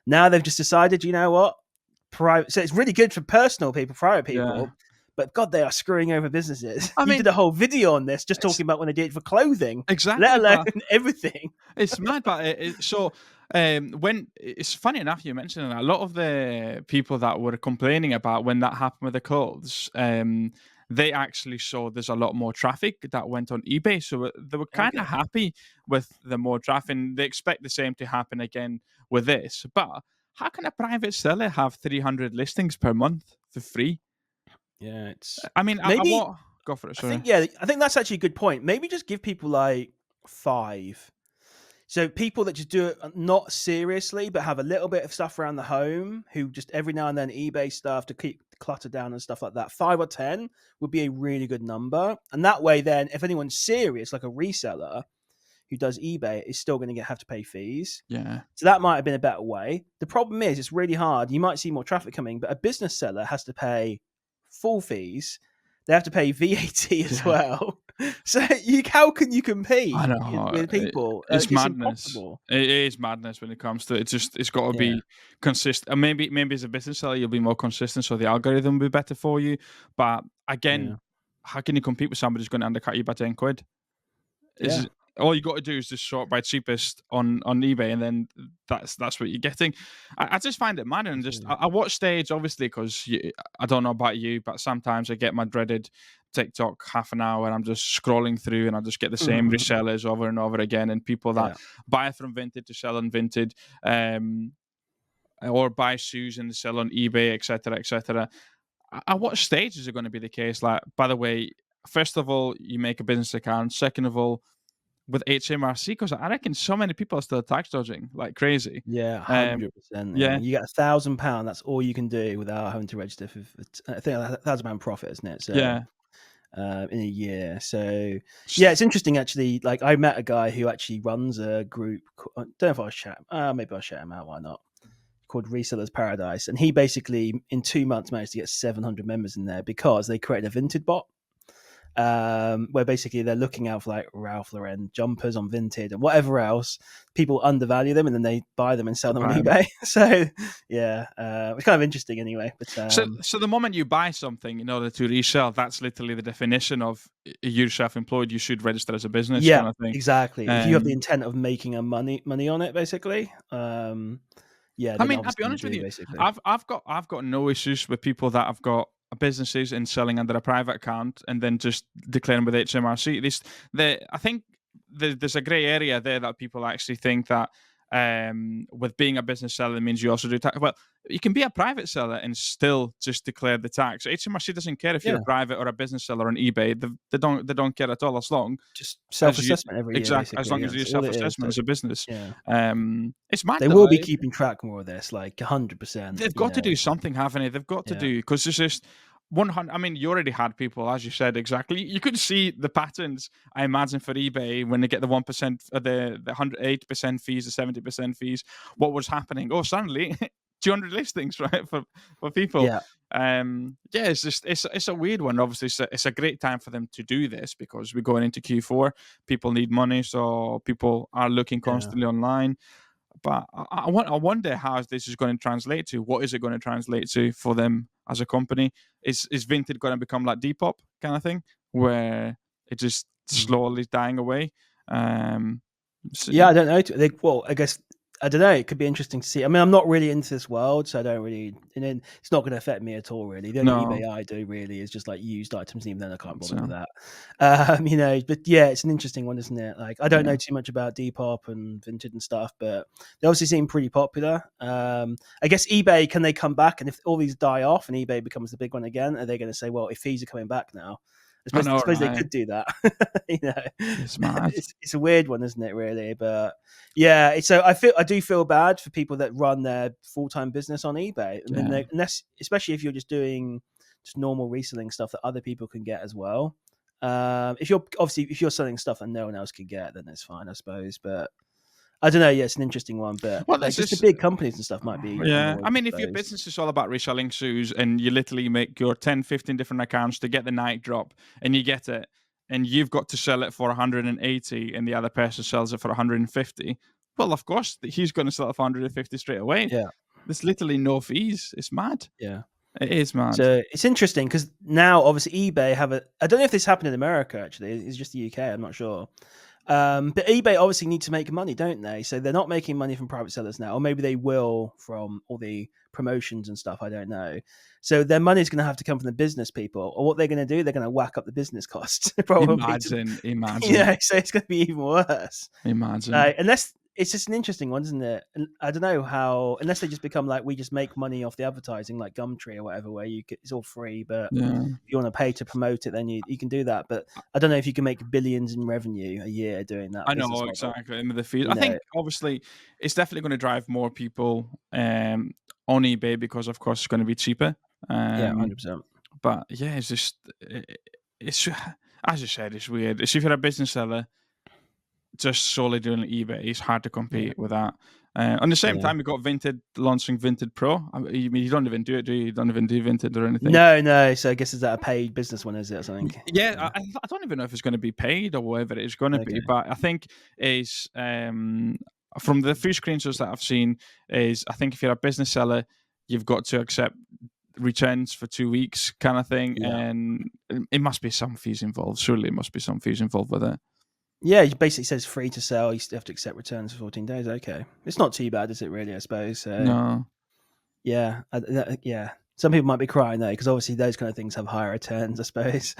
now they've just decided, you know what, private. So it's really good for personal people, private yeah. people. But God, they are screwing over businesses. I You mean, did a whole video on this, just it's talking about when they did it for clothing, let exactly, alone but everything. it's mad. But so when it's funny enough you mentioned that a lot of the people that were complaining about when that happened with the clothes, they actually saw there's a lot more traffic that went on eBay, so they were kind of Okay. happy with the more traffic. And they expect the same to happen again with this. But how can a private seller have 300 listings per month for free? Yeah, it's I mean, I maybe what? Go for it. I Sorry. think yeah, I think that's actually a good point. Maybe just give people like 5. So people that just do it not seriously, but have a little bit of stuff around the home, who just every now and then eBay stuff to keep the clutter down and stuff like that. 5 or 10 would be a really good number, and that way, then if anyone's serious, like a reseller who does eBay, is still going to have to pay fees. Yeah. So that might have been a better way. The problem is, it's really hard. You might see more traffic coming, but a business seller has to pay full fees. They have to pay VAT as Yeah. well. So how can you I compete know, with people? it's It's madness. impossible. It is madness when it comes to it. It's got to Yeah, be consistent. And maybe as a business seller, you'll be more consistent, so the algorithm will be better for you. But yeah, again, how can you compete with somebody who's going to undercut you by 10 quid? yeah. Is all you got to do is just sort by cheapest on eBay, and then that's what you're getting. I just find it mad, and just Absolutely. I watch Stage obviously because I don't know about you, but sometimes I get my dreaded TikTok half an hour, and I'm just scrolling through, and I just get the same resellers over and over again, and people that Yeah, buy from Vinted to sell on Vinted, or buy shoes and sell on eBay, etc., etc. At what stage is it going to be the case? Like, by the way, first of all, you make a business account. Second of all, with HMRC, because I reckon so many people are still tax dodging like crazy. yeah, Um, 100%. Yeah, yeah, you get £1,000. That's all you can do without having to register for. I think £1,000 profit, isn't it? So yeah, in a year. So yeah, it's interesting actually. Like I met a guy who actually runs a group. I don't know if I'll chat. Maybe I'll shout him out. Why not? Called Resellers Paradise, and he basically in 2 months managed to get 700 members in there because they created a Vinted bot. Where basically they're looking out for like Ralph Lauren jumpers on Vinted and whatever else. People undervalue them and then they buy them and sell them on right. eBay. So yeah, it's kind of interesting anyway. But So the moment you buy something in order to resell, that's literally the definition of you're self-employed. You should register as a business, yeah, kind of thing. exactly. If you have the Um, intent of making a money on it, basically, yeah, I then mean, I'll be obviously you honest with do you. basically. I've got no issues with people that have got businesses and selling under a private account and then just declaring with HMRC. I think there's a grey area there that people actually think that with being a business seller means you also do tax. Well, you can be a private seller and still just declare the tax. HMRC doesn't care if you're Yeah, a private or a business seller on eBay. They don't care at all just as you self-assessment every year, as basically. long as you do That's all it is. self-assessment as a business. Yeah, It's mad they though. will be keeping track more of this, like 100%. They've You got to know, do something, haven't they? They've got to yeah. do because it's just 100. I mean, you already had people, as you said, exactly. You could see the patterns. I imagine for eBay when they get the 1%, the 108% fees, the 70% fees. What was happening? Oh, suddenly 200 listings, right? For people. Yeah, Yeah, it's just it's a weird one. Obviously, it's a great time for them to do this because we're going into Q4. People need money, so people are looking yeah. constantly online. But I wonder how this is going to translate to. What is it going to translate to for them as a company? Is Vinted going to become like Depop kind of thing, where it just Mm. slowly dying away? So, Yeah, I don't know. Well, I guess I don't know. It could be interesting to see. I mean, I'm not really into this world, so I don't really. And then it's not going to affect me at all, really. The only no, eBay I do really is just like used items, and even then I can't bother with so that. But yeah, it's an interesting one, isn't it? Like, I don't know yeah, too much about Depop and Vinted and stuff, but they obviously seem pretty popular. I guess eBay, can they come back? And if all these die off and eBay becomes the big one again, are they going to say, well, if fees are coming back now? I I know, suppose they right? could do that. you know, It's mad. it's a weird one, isn't it? Really, but yeah. I do feel bad for people that run their full time business on eBay. I mean, Yeah, unless especially if you're just doing just normal reselling stuff that other people can get as well. If you're selling stuff that no one else can get, then it's fine, I suppose. But I don't know. Yeah, it's an interesting one, but well, like this just the is big companies and stuff might be yeah. annoyed, I I mean, if your suppose. business is all about reselling shoes and you literally make your 10, 15 different accounts to get the Nike drop and you get it and you've got to sell it for 180 and the other person sells it for 150, well, of course, he's going to sell it for 150 straight away. Yeah, There's literally no fees. It's mad. yeah. It is mad. So it's interesting because now obviously eBay have a. I don't know if this happened in America actually. It's just the UK. I'm not sure. But eBay obviously need to make money, don't they? So they're not making money from private sellers now, or maybe they will from all the promotions and stuff. I don't know. So their money is going to have to come from the business people, or what they're going to do, they're going to whack up the business costs probably. Imagine, Yeah, imagine, so it's going to be even worse. imagine. Unless it's just an interesting one, isn't it? And I don't know how, unless they just become like we just make money off the advertising, like Gumtree or whatever, where it's all free, but Yeah. if you want to pay to promote it, then you can do that. But I don't know if you can make billions in revenue a year doing that I business know model. exactly. And the fees, You I know, think obviously it's definitely going to drive more people on eBay because, of course, it's going to be cheaper. yeah, Um, 100%. but yeah, it's just it's as you said, it's weird. It's if you're a business seller just solely doing eBay, it's hard to Yeah, compete with that. On the same yeah. time, we got Vinted launching Vinted Pro. I mean, you don't even do it, do you? You don't even do Vinted or anything. No, no. So I guess is that a paid business one? Is it or something? Yeah, Yeah. I don't even know if it's going to be paid or whatever it's going to be, Okay. but I think is from the few screenshots that I've seen is I think if you're a business seller, you've got to accept returns for 2 weeks, kind of thing, Yeah. and it must be some fees involved. Surely, it must be some fees involved with it. Yeah, it basically says free to sell. You still have to accept returns for 14 days. Okay, it's not too bad, is it? Really, I suppose. So No, yeah, yeah. Some people might be crying though, because obviously those kind of things have higher returns, I suppose.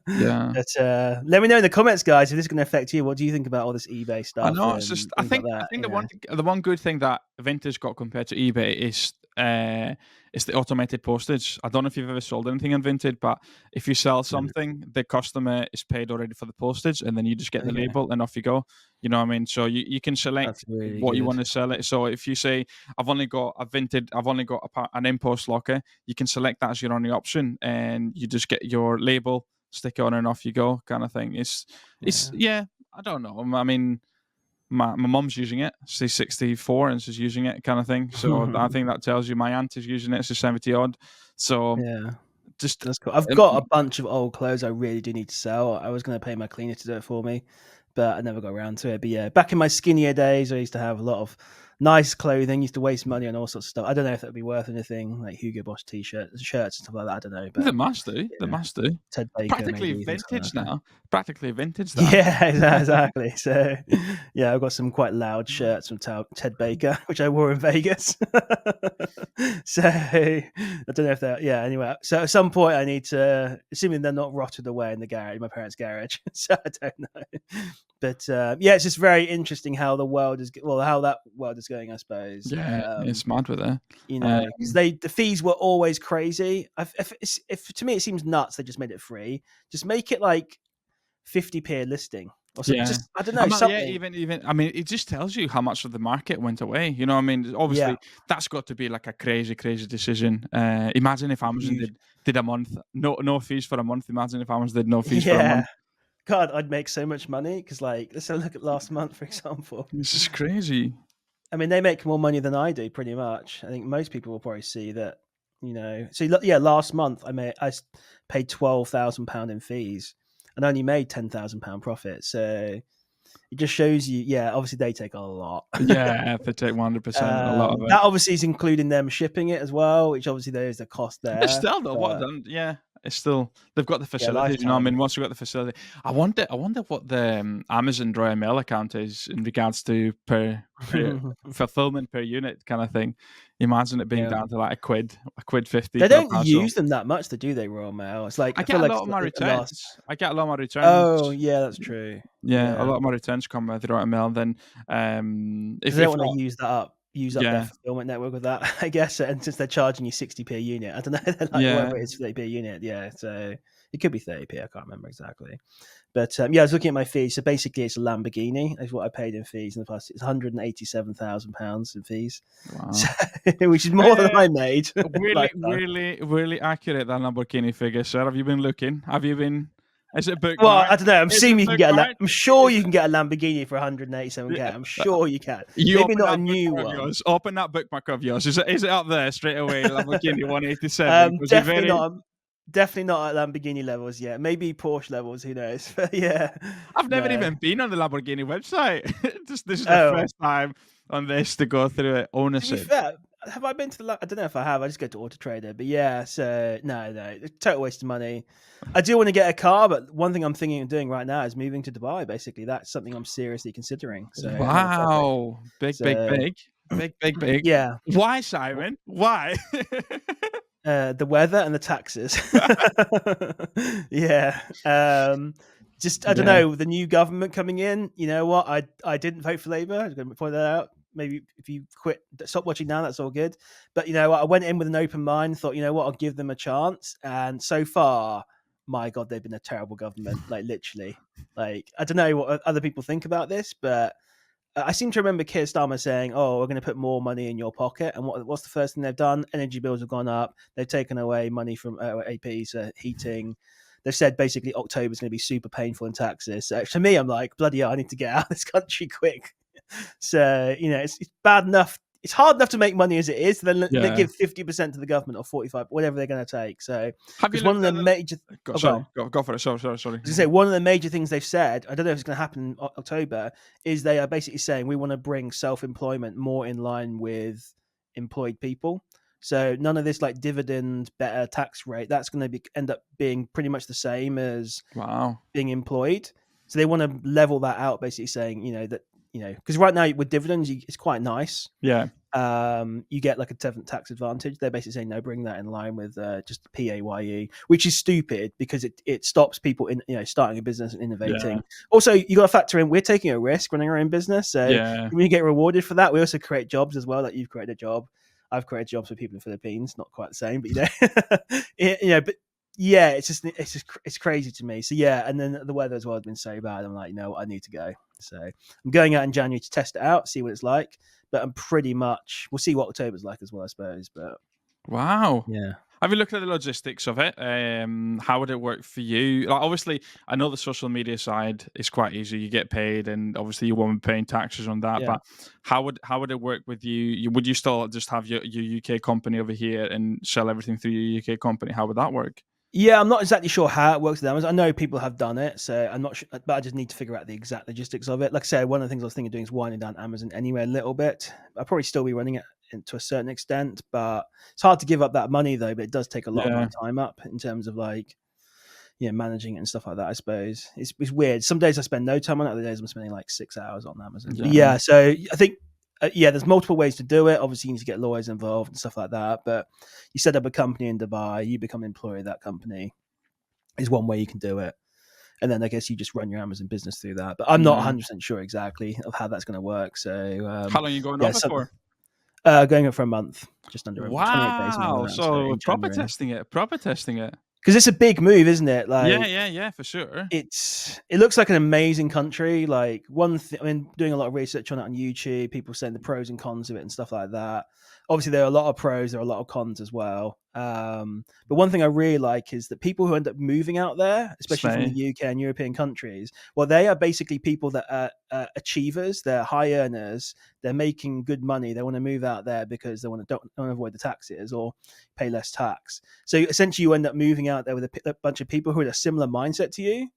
yeah. But let me know in the comments, guys, if this is going to affect you. What do you think about all this eBay I stuff know. It's and just things like I that? think You know, the one good thing that Vintage got compared to eBay is the automated postage. I don't know if you've ever sold anything on Vinted, but if you sell Mm, something, the customer is paid already for the postage, and then you just get the okay, label and off you go. You know what I mean? So you can select that's really what you good. want to sell it. So if you say I've only got an impulse locker, you can select that as your only option, and you just get your label, stick it on, and off you go, kind of thing. It's Yeah. yeah. I don't know. I mean, my mum's using it. She's 64 and she's using it, kind of thing. So I think that tells you my aunt is using it. She's 70 odd. So Yeah. just That's cool. I've um, got a bunch of old clothes I really do need to sell. I was going to pay my cleaner to do it for me, but I never got around to it. But yeah, back in my skinnier days, I used to have a lot of nice clothing. Used to waste money on all sorts of stuff. I don't know if that would be worth anything, like Hugo Boss t-shirts, shirts, and stuff like that. I don't know, the but must do. The yeah, must do. Ted Baker Practically maybe things like vintage that. now. Practically vintage that. Yeah, exactly. So, yeah, I've got some quite loud shirts from Ted Baker, which I wore in Vegas. So, I don't know if they're, yeah, anyway. So, at some point, I need to, assuming they're not rotted away in the garage, my parents' garage. So, I don't know. But, yeah, it's just very interesting how how that world is going, I suppose. Yeah, it's mad with it. Because Um, the fees were always crazy. If to me, it seems nuts they just made it free. Just make it like 50p a listing. or so, Yeah. just I don't know Yeah, something. even I mean, it just tells you how much of the market went away. You know what I mean? Yeah, Obviously, that's got to be like a crazy, crazy decision. Imagine if Amazon huge. did a month, no fees for a month. Imagine if Amazon did no fees for a Yeah, month. God, I'd make so much money because like let's have a look at last month for example. This is crazy. I mean, they make more money than I do, pretty much. I think most people will probably see that. So yeah, last month paid £12,000 in fees and only made £10,000 profit. So it just shows you, yeah, obviously they take a lot. Yeah, they take 100%, a lot of it. That obviously is including them shipping it as well, which obviously there is a cost It's there. still though, what But done? Yeah, it's still they've got the yeah, facilities. You know what I lifetime. mean? Once we've got the facility, I wonder what the Amazon Royal Mail account is in regards to per fulfillment per unit kind of thing. Imagine it being Yeah. down to like a quid 50 They for a don't parcel. use them that much, do they, Royal Mail? It's like I I feel get a like lot it's of my the last. returns. I get a lot of my returns. Oh, yeah, that's true. Yeah, a Yeah. lot of my returns come with the Royal Mail. Then, Because if they don't if wanna not, use up their yeah, fulfillment network with that, I guess, and since they're charging you 60p a unit, I don't know, they're like yeah. whatever it is, 30p a unit, yeah, so it could be 30p, I can't remember exactly. But, yeah, I was looking at my fees, so basically it's a Lamborghini is what I paid in fees in the past. It's £187,000 in fees, so Wow. which is more than Uh, I made Really, lifetime. really, really accurate, that Lamborghini figure, sir. Have you been looking? Have you been Is it Well, bookmarked? I don't know, Is it bookmarked? I'm sure Is you it can get a Lamborghini for 187K, yeah, I'm uh, sure you can. you Maybe open not a that new bookmark of one. yours. Open that bookmark of yours. Is it up there straight away, Lamborghini 187? Was he Definitely very not. Definitely not at Lamborghini levels yet. Maybe Porsche levels. Who knows? But yeah, I've never no. even been on the Lamborghini website. This is the Oh, first time on this to go through it. to be Ownership. fair, have I been to the? I don't know if I have. I just go to Auto Trader. But yeah, so no, total waste of money. I do want to get a car, but one thing I'm thinking of doing right now is moving to Dubai. Basically, that's something I'm seriously considering. So another topic. Wow. Big, big, So big. Big, big, big. yeah, Why, Simon? Why? the weather and the taxes. Yeah. Just I don't Yeah. know, the new government coming in. You know what? I didn't vote for Labour. I'm going to point that out. Maybe if you stop watching now, that's all good. But you know what? I went in with an open mind. Thought, you know what? I'll give them a chance. And so far, my God, they've been a terrible government. Like literally. Like I don't know what other people think about this, but I seem to remember Keir Starmer saying, "Oh, we're going to put more money in your pocket." And what's the first thing they've done? Energy bills have gone up. They've taken away money from APs, heating. They've said basically October is going to be super painful in taxes. So to me, I'm like, bloody hell, I need to get out of this country quick. So it's bad enough. It's hard enough to make money as it is. Then they Yeah. give 50% to the government or 45, whatever they're going to take. So Have you because one of looked the at the major, Go, oh, go sorry, on. go for it. Sorry. I was gonna say one of the major things they've said, I don't know if it's going to happen in October, is they are basically saying we want to bring self-employment more in line with employed people. So none of this like dividend better tax rate. That's going to end up being pretty much the same as Wow. being employed. So they want to level that out, basically saying because right now with dividends it's quite nice. Yeah. You get like a tax advantage. They're basically saying no, bring that in line with just PAYE, which is stupid because it stops people in starting a business and Yeah. innovating. Also, you got to factor in we're taking a risk running our own business, so Yeah. we get rewarded for that. We also create jobs as well. Like you've created a job, I've created jobs for people in the Philippines. Not quite the same, but but yeah, it's crazy to me. So yeah, and then the weather as well has been so bad. I'm like, I need to go. So I'm going out in January to test it out, see what it's like. But I'm pretty much we'll see what October's like as well, I suppose. But Wow. yeah, Have you looked at the logistics of it? How would it work for you? Like, obviously, I know the social media side is quite easy. You get paid, and obviously you won't be paying taxes on that. yeah. But how would it work with you? Would you still just have your UK company over here and sell everything through your UK company? How would that work? Yeah, I'm not exactly sure how it works with Amazon. I know people have done it, so I'm not sure, but I just need to figure out the exact logistics of it. Like I said, one of the things I was thinking of doing is winding down Amazon anyway a little bit. I'll probably still be running it to a certain extent, but it's hard to give up that money though. But it does take a lot of my Yeah. time up in terms of like managing it and stuff like that. I suppose it's weird. Some days I spend no time on it. Other days I'm spending like 6 hours on Amazon. But Yeah. yeah, so I think there's multiple ways to do it. Obviously, you need to get lawyers involved and stuff like that. But you set up a company in Dubai, you become an employee of that company is one way you can do it. And then I guess you just run your Amazon business through that. But I'm not Yeah. 100% sure exactly of how that's going to work. So How long are you going yeah, over for? going up for a month, just under 28 days, something Wow. like that. So So in proper January. testing it. Proper testing it. because it's a big move, isn't it? Like, Yeah, for sure. it looks like an amazing country. Like, I mean, doing a lot of research on it on YouTube, people saying the pros and cons of it and stuff like that. Obviously, there are a lot of pros, there are a lot of cons as well. But one thing I really like is that people who end up moving out there, especially from the Stay. UK and European countries, well, they are basically people that are achievers. They're high earners. They're making good money. They want to move out there because they want to don't avoid the taxes or pay less tax. So essentially, you end up moving out there with a bunch of people who are a similar mindset to you.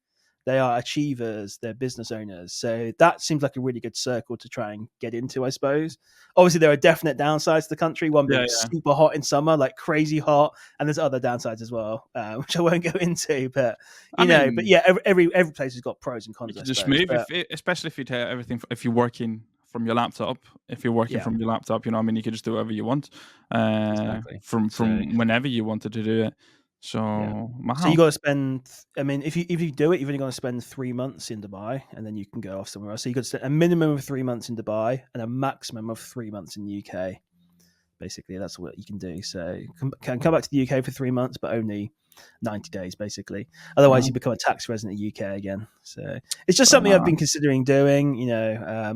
They are achievers, they're business owners. So that seems like a really good circle to try and get into, I suppose. Obviously, there are definite downsides to the country. One being Yeah. super hot in summer, like crazy hot, and there's other downsides as well, which I won't go into. But I but mean, yeah, every place has got pros and you cons, I can just suppose. move But especially if you take everything. If you're working from your laptop, yeah, you know, what I mean, you can just do whatever you want, exactly. So from whenever you wanted to do it. So yeah. So you wow, got to spend. I mean, if you do it, you've only got to spend 3 months in Dubai, and then you can go off somewhere else. So you got to spend a minimum of 3 months in Dubai and a maximum of 3 months in the UK. Basically, that's what you can do. So can come back to the UK for 3 months, but only 90 days, basically. Otherwise, wow, you become a tax resident in the UK again. So it's just something I've wow. been considering doing.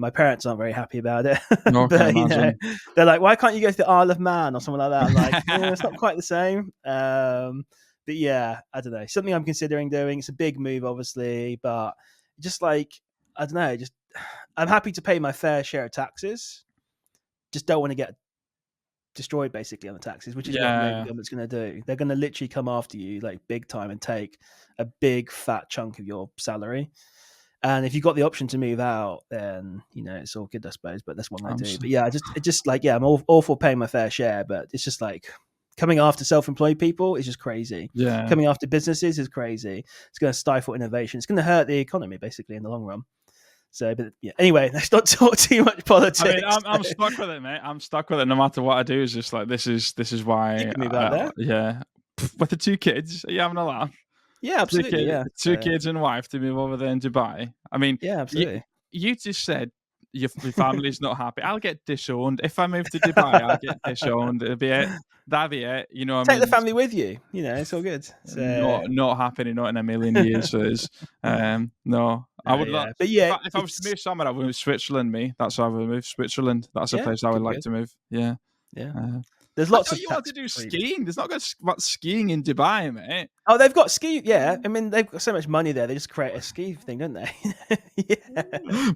My parents aren't very happy about it, No, I can but imagine. they're like, "Why can't you go to the Isle of Man or something like that?" I'm like, "It's not quite the same." But yeah, I don't know. Something I'm considering doing. It's a big move, obviously, but just like I don't know. Just I'm happy to pay my fair share of taxes. Just don't want to get destroyed basically on the taxes, which is what the Labour Yeah, government's going to do. They're going to literally come after you like big time and take a big fat chunk of your salary. And if you've got the option to move out, then it's all good, I suppose. But that's what I do. abs- But yeah, I'm all for paying my fair share, but it's just like coming after self-employed people is just crazy. yeah. Coming after businesses is crazy. It's going to stifle innovation. It's going to hurt the economy basically in the long run. So, but yeah. Anyway, let's not talk too much I mean, politics. I'm stuck with it, mate. I'm stuck with it. No matter what I do, is just like this is You why. can move out there. Yeah, with the two kids, are you having a laugh? Yeah, absolutely. Yeah. Two kids and wife to move over there in Dubai. I mean, Yeah, you absolutely. you just said your family's not happy. I'll get disowned if I move to Dubai. I'll get disowned. It'll be it. That'll be it. You know what I Take the mean? family with you. It's all good. So Not happening. Not in a million years. So it's no. I would love. yeah, but yeah, If I was to it's move somewhere, I would move Switzerland. Me, that's how I would move. Switzerland. That's a yeah, place I would could be like good. to move. Yeah. Yeah, Uh, there's I lots thought of you wanted tax to do free. skiing. There's not much skiing in Dubai, mate. Oh, they've got ski. Yeah, I mean they've got so much money there. They just create a ski thing, don't they? Yeah.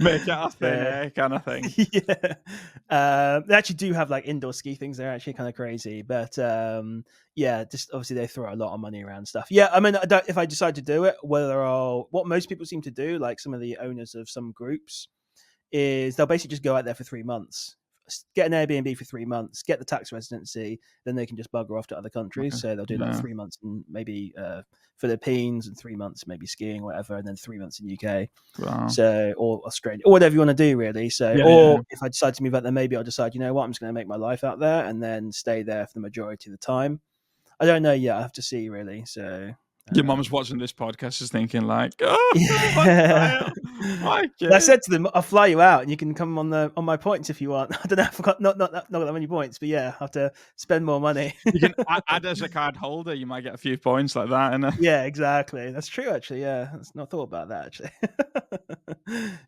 Make it a thin So air kind of thing. yeah, they actually do have like indoor ski things. They're actually kind of crazy, but yeah, just obviously they throw a lot of money around and stuff. Yeah, I mean, if I decide to do it, what most people seem to do, like some of the owners of some groups, is they'll basically just go out there for 3 months, get an Airbnb for 3 months, get the tax residency, then they can just bugger off to other countries. Okay. So they'll do like Yeah. 3 months in maybe Philippines and 3 months maybe skiing or whatever, and then 3 months in UK. Wow. So or Australia or whatever you want to do really. So Yeah. or if I decide to move out there, maybe I'll decide, you know what, I'm just going to make my life out there and then stay there for the majority of the time. I don't know yet. I have to see really. So Your mum's watching this podcast is thinking like, yeah. my But I kid. said to them, I'll fly you out and you can come on my points if you want. I don't know, I forgot not that many points, but yeah, I have to spend more money. You can add as a card holder. You might get a few points like that. And Yeah, exactly. That's true actually. Yeah. I've not thought about that actually.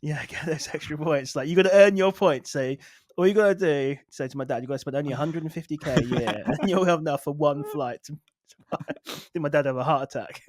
Yeah, get those extra points. Like you gotta earn your points. Say all you gotta do, say to my dad, you gotta spend only 150k a year and you'll have enough for one flight to did my dad have a heart attack?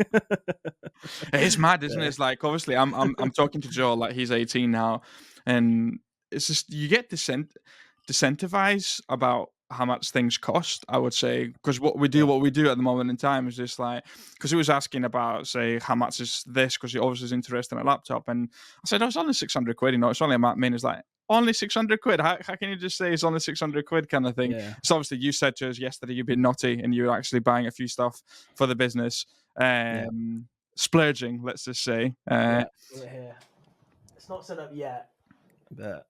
it's mad, isn't it? So, It's like obviously I'm talking to Joe like he's 18 now, and it's just you get decentivized about how much things cost. I would say because what we yeah, do at the moment in time is just like because he was asking about say how much is this because he obviously is interested in a laptop, and I said oh, it's only 600 quid. You know, it's only a main is like. Only 600 quid. How can you just say it's only 600 quid kind of thing? yeah, So obviously you said to us yesterday you've been naughty and you're actually buying a few stuff for the business. yeah, Splurging, let's just say. yeah. We're here. It's not set up yet, but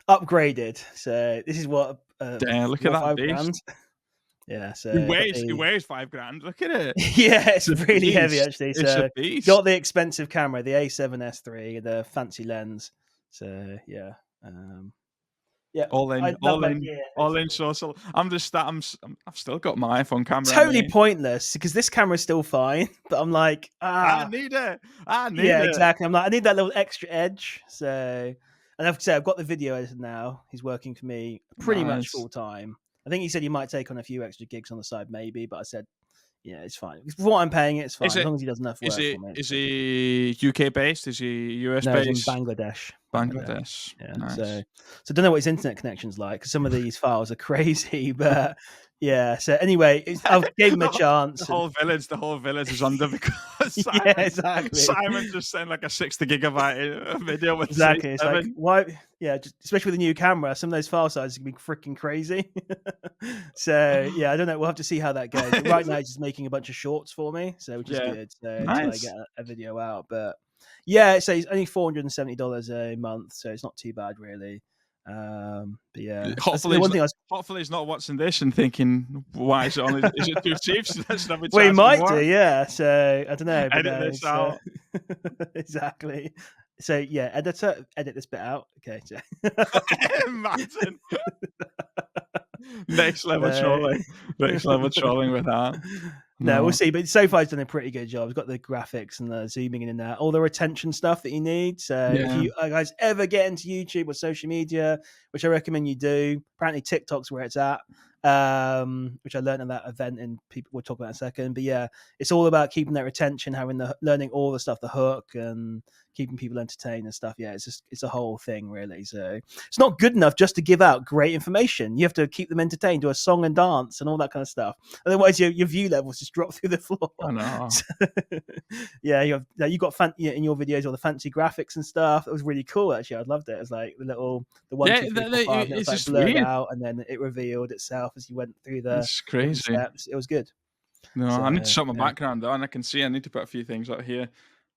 upgraded. So this is what Damn, look at 4 or that 5 beast. grand. Yeah, so He weighs 5 grand. Look at it. yeah, it's It's a really heavy beast. actually. It's a So beast. got the expensive camera, the A7S III, the fancy lens. So yeah, Yeah, All I in, love all that in, gear. all in. Basically, So I'm just that. I've still got my iPhone camera on totally me. pointless because this camera's still fine, but I'm like, I need it. I need yeah, it. exactly. I'm like, I need that little extra edge. So, and I've said I've got the video editor now. He's working for me pretty much Nice. full time. I think he said he might take on a few extra gigs on the side, maybe. But I said, yeah, it's fine. For what I'm paying, it's fine Is as it? long as he does enough Is work it? for me. Is It's okay. he UK based? Is he US No, he's in based? Bangladesh. Bangladesh. Bangladesh. Yeah. Nice. So I don't know what his internet connection's like because some of these files are crazy. But yeah. So anyway, I gave him a The chance, and whole village is under because yeah, exactly. Simon just sent like a 60 gigabyte video with Exactly. It's like C7. why? Yeah, just, especially with a new camera, some of those file sizes can be freaking crazy. So yeah, I don't know. We'll have to see how that goes. But right now, he's just making a bunch of shorts for me, so which is Yeah. good. So until I Nice. get a video out, but yeah, so it's only $470 a month, so it's not too bad really. But yeah, that's Hopefully, the one thing I was. he's not watching this and thinking, "Why is it only? Is it too cheap? Should I be Well, he charging might do, more?" yeah. So I don't know, but Edit no, this out. exactly. So yeah, editor, edit this bit out. Okay, so, Imagine next level so trolling. Next level trolling with that. no, we'll No. see. But so far, he's done a pretty good job. He's got the graphics and the zooming in and out, all the retention stuff that you need. So if Yeah. you guys ever get into YouTube or social media, which I recommend you do, apparently TikTok's where it's at. Which I learned at that event, and people we'll talk about in a second. But yeah, it's all about keeping that retention, having the learning all the stuff, the hook, and keeping people entertained and stuff. Yeah, it's a whole thing really. So it's not good enough just to give out great information. You have to keep them entertained, do a song and dance and all that kind of stuff. Otherwise, your view levels just drop through the floor. I know. So, yeah, you got in your videos all the fancy graphics and stuff. It was really cool actually. I loved it. It was like the one, Yeah, 2, 3, 4, 5. And it was it's like just blurred weird. out, and then it revealed itself as you went through the It's different crazy. steps. It was good. No, So I need to shut my yeah, background down. I can see I need to put a few things out here.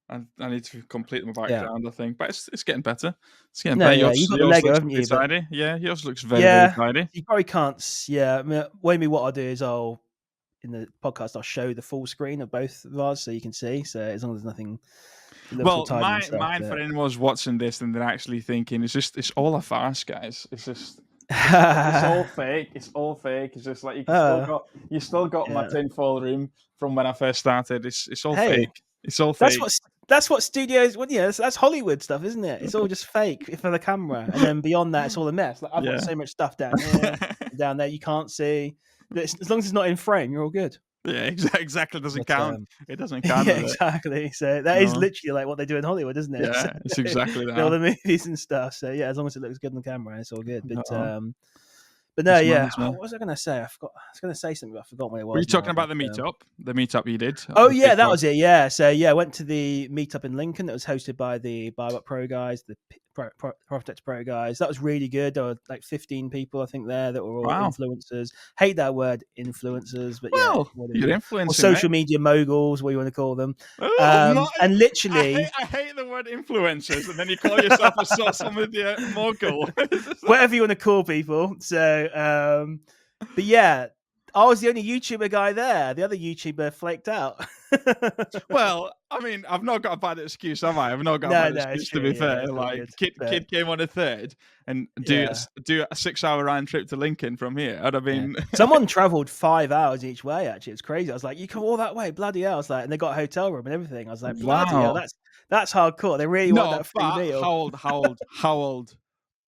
And I need to complete my yeah. background, I think. But it's getting better. It's getting No, better. yeah, you've got the Yours Lego, looks haven't pretty you? But tidy. Yeah, yours looks very, very yeah, tidy. you probably can't. Yeah, I mean, maybe what I'll do is I'll in the podcast I'll show the full screen of both of ours so you can see. So as long as there's nothing, it looks all Well, tidy and stuff. mine for anyone's watching this and they're actually thinking it's all a farce, guys. It's all fake. It's all fake. It's just like you still got my Yeah. tinfoil room from when I first started. It's all Hey, fake. It's all that's fake. what studios. Well, yeah, that's Hollywood stuff, isn't it? It's all just fake for the camera, and then beyond that, it's all a mess. Like I've Yeah. got so much stuff down here, down there, you can't see. But as long as it's not in frame, you're all good. Yeah, exactly. It doesn't But, count. It doesn't count. yeah, Does it? exactly. So that is No. literally like what they do in Hollywood, isn't it? So, Yeah, it's exactly all the that. movies and stuff. So yeah, as long as it looks good on camera, it's all good. No, But no, it's yeah. madness, man. What was I going to say? I forgot. I was going to say something. But I forgot what it was. Were you talking now, about the but, meetup? The meetup you did? Oh The yeah, that TikTok? was it. Yeah, so yeah, I went to the meetup in Lincoln that was hosted by the Biobuck Pro guys, the Profitex Pro guys. That was really good. There were like 15 people, I think, there that were all Wow. influencers. Hate that word, influencers, but Well, yeah, you're or influencing, social mate. media moguls, what you want to call them. Oh, And literally, I hate the word influencers, and then you call yourself a social media mogul. whatever you want to call people. So, but yeah, I was the only YouTuber guy there. The other YouTuber flaked out. Well, I mean, I've not got a bad excuse, have I? I've not got a bad No, it's excuse, to true. be Yeah, fair. it's all Like, good. kid But, came on a third and yeah. do a 6-hour round trip to Lincoln from here. I'd have been. Someone travelled 5 hours each way. Actually, it's crazy. I was like, "You come all that way, bloody hell!" I was like, and they got a hotel room and everything. I was like, "Bloody hell, Wow. that's hardcore." They really want No, that free but meal. how old?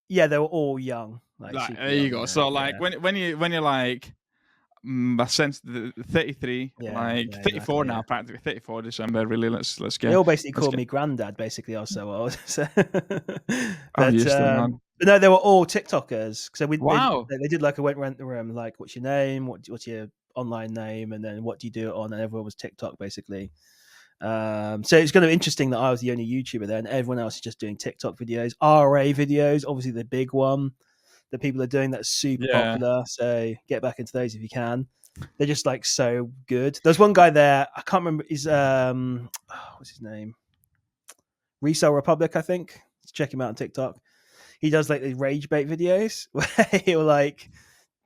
Yeah, they were all young. Like Like, super there you young, go. yeah, So, like, yeah. when you're like, I sense the 33, Yeah, like yeah, 34 exactly, now, yeah. practically 34 December. Really, let's They get. all basically Let's called get. me granddad. Basically, I was so old. So, I'm but used to it, man. but no, they were all TikTokers. So Wow. they did like a went around the room, like, what's your name? What's your online name? And then what do you do it on? And everyone was TikTok basically. So it's kind of interesting that I was the only YouTuber there, and everyone else is just doing TikTok videos, RA videos. Obviously, the big one that people are doing that's super Yeah. popular. So get back into those if you can. They're just like so good. There's one guy there. I can't remember. He's what's his name? Resale Republic, I think. Check him out on TikTok. He does like these rage bait videos where he'll like,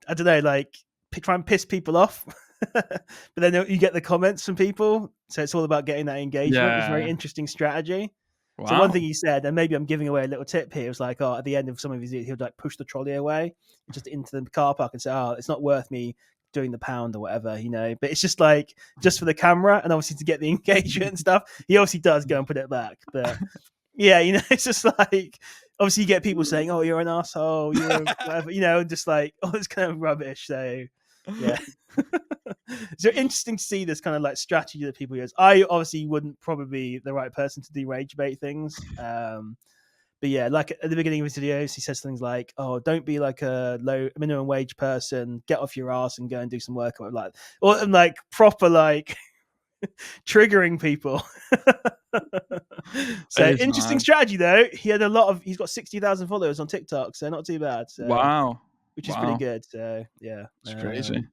I don't know, like try and piss people off. But then you get the comments from people. So it's all about getting that engagement. It's a very Yeah. interesting strategy. So one Wow. thing he said, and maybe I'm giving away a little tip here, was like, oh, at the end of some of his, he would like push the trolley away just into the car park and say, oh, it's not worth me doing the pound or whatever, but it's just like just for the camera and obviously to get the engagement and stuff. He obviously does go and put it back, but yeah, it's just like obviously you get people saying, oh, you're an asshole, you're whatever, just like all this kind of rubbish. So yeah. So interesting to see this kind of like strategy that people use. I obviously wouldn't probably be the right person to do rage bait things. But yeah, like at the beginning of his videos, he says things like, "Oh, don't be like a low minimum wage person. Get off your ass and go and do some work." Or like proper like triggering people. So It is interesting mad. strategy though. He's got 60,000 followers on TikTok, so not too bad. So Wow. which is pretty Wow. good. So yeah. It's crazy.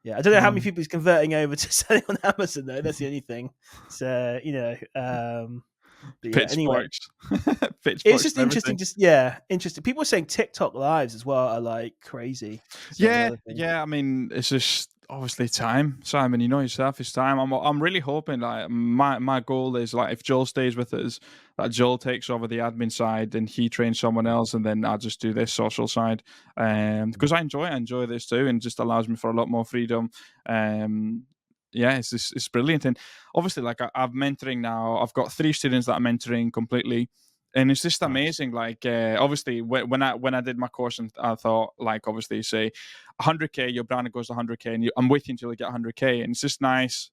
Yeah, I don't know how many Um, people he's converting over to selling on Amazon though. That's the only thing. So but yeah. Anyway, pitchforks. it's Pitchforks just and interesting. everything. Just yeah, interesting. People are saying TikTok lives as well are like crazy. So the Yeah, other thing. yeah. I mean, it's just obviously time, Simon. You know yourself, it's time. I'm really hoping like my goal is like if Joel stays with us, that Joel takes over the admin side and he trains someone else, and then I'll just do this social side. Because I enjoy this too, and just allows me for a lot more freedom. Um, yeah, it's brilliant, and obviously like I'm mentoring now. I've got 3 students that I'm mentoring completely. And it's just Nice. amazing. Like, obviously, when I did my course, and I thought, like, obviously, say, 100K, your brand goes to 100K, and I'm with you until you get 100K. And it's just nice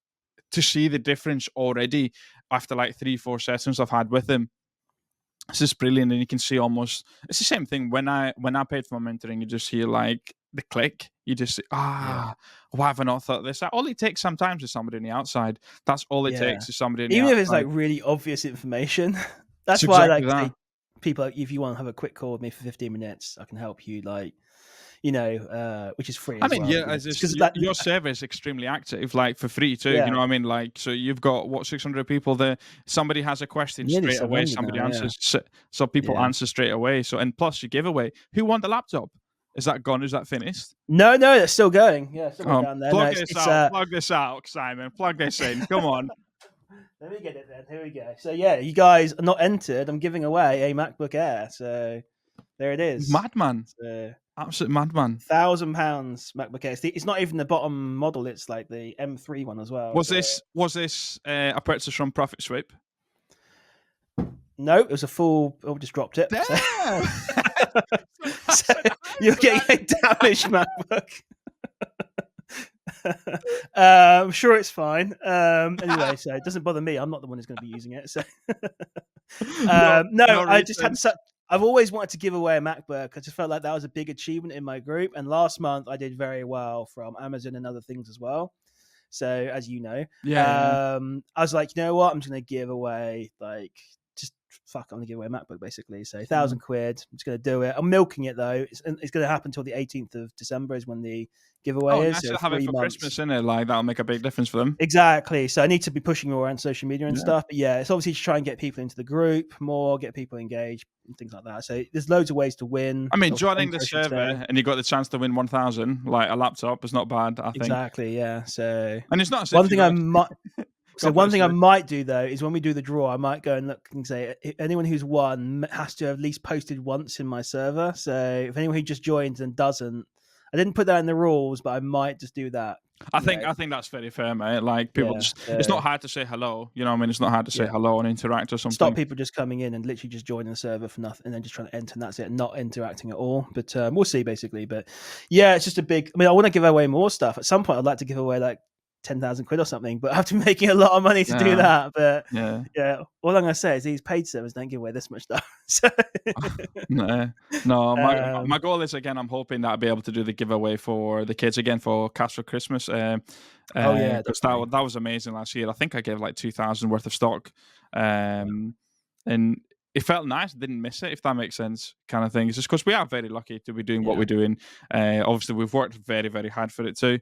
to see the difference already after like 3, 4 sessions I've had with him. It's just brilliant, and you can see almost it's the same thing when I paid for my mentoring. You just hear like the click. You just see, Yeah. why have I not thought of this? All it takes sometimes is somebody on the outside. That's all it Yeah. takes is somebody on the Even if it's like outside. really obvious information. It's That's why I exactly like to that. say people, if you want to have a quick call with me for 15 minutes, I can help you like, which is free I as mean, well. yeah, as Because your like your server is extremely active, like for free too. You yeah, know what I mean? Like, so you've got what 600 people there. Somebody has a question nearly straight away. 700 Somebody now, yeah. answers. So people Yeah. answer straight away. So and plus your giveaway. Who won the laptop? Is that gone? Is that finished? No, that's still going. Yeah, still going Oh, down there. No, plug it's this it's out. Plug this out, Simon. Plug this in. Come on. let me get it then. Here we go. So yeah, you guys are not entered. I'm giving away a MacBook Air. So there it is. Madman. So Absolute madman. £1,000 MacBook Air. It's not even the bottom model. It's like the M3 one as well. So Was this a purchase from Profit Sweep? no, it was a full. Oh, just dropped it. So, Damn. so That's an you're getting a damaged MacBook. I'm sure it's fine. Anyway, so it doesn't bother me. I'm not the one who's going to be using it. So no, no, no I just had reason. such. I've always wanted to give away a MacBook. I just felt like that was a big achievement in my group. And last month I did very well from Amazon and other things as well. So as you know, Yeah, yeah. I was like, you know what? I'm just going to give away like just fuck. I'm going to give away a MacBook basically. So Mm. £1,000. I'm just going to do it. I'm milking it though. It's going to happen until the 18th of December is when the Oh, giveaway is. nice So to have it 3 for months. Christmas, isn't it? Like that'll make a big difference for them. Exactly. So I need to be pushing more around social media and Yeah. stuff. But yeah, it's obviously to try and get people into the group more, get people engaged and things like that. So there's loads of ways to win. I mean, Or joining the enter, I should say. server and you got the chance to win 1,000, like a laptop, is not bad, I think. Exactly. Yeah. So And it's not as one if you thing I know. might. So God one bless thing I you. might do though is when we do the draw, I might go and look and say anyone who's won has to have at least posted once in my server. So if anyone who just joins and doesn't, I didn't put that in the rules, but I might just do that. I think that's very fair, mate. Like people Yeah. just, it's not hard to say hello. You know what I mean? It's not hard to say Yeah. hello and interact or Stop something. people just coming in and literally just joining the server for nothing and then just trying to enter and that's it, and not interacting at all. But we'll see basically. But yeah, it's just a big. I mean, I want to give away more stuff. At some point, I'd like to give away like 10,000 quid or something, but I have to be making a lot of money to do Yeah, that. But yeah. yeah, all I'm gonna say is these paid servers don't give away this much stuff. So No, no. My um, goal is again. I'm hoping that I'll be able to do the giveaway for the kids again for Cash for Christmas. oh yeah, Because definitely. that was amazing last year. I think I gave like 2,000 worth of stock, and it felt nice. Didn't miss it, if that makes sense, kind of thing. It's just because we are very lucky to be doing what Yeah, we're doing. Obviously, we've worked very, very hard for it too.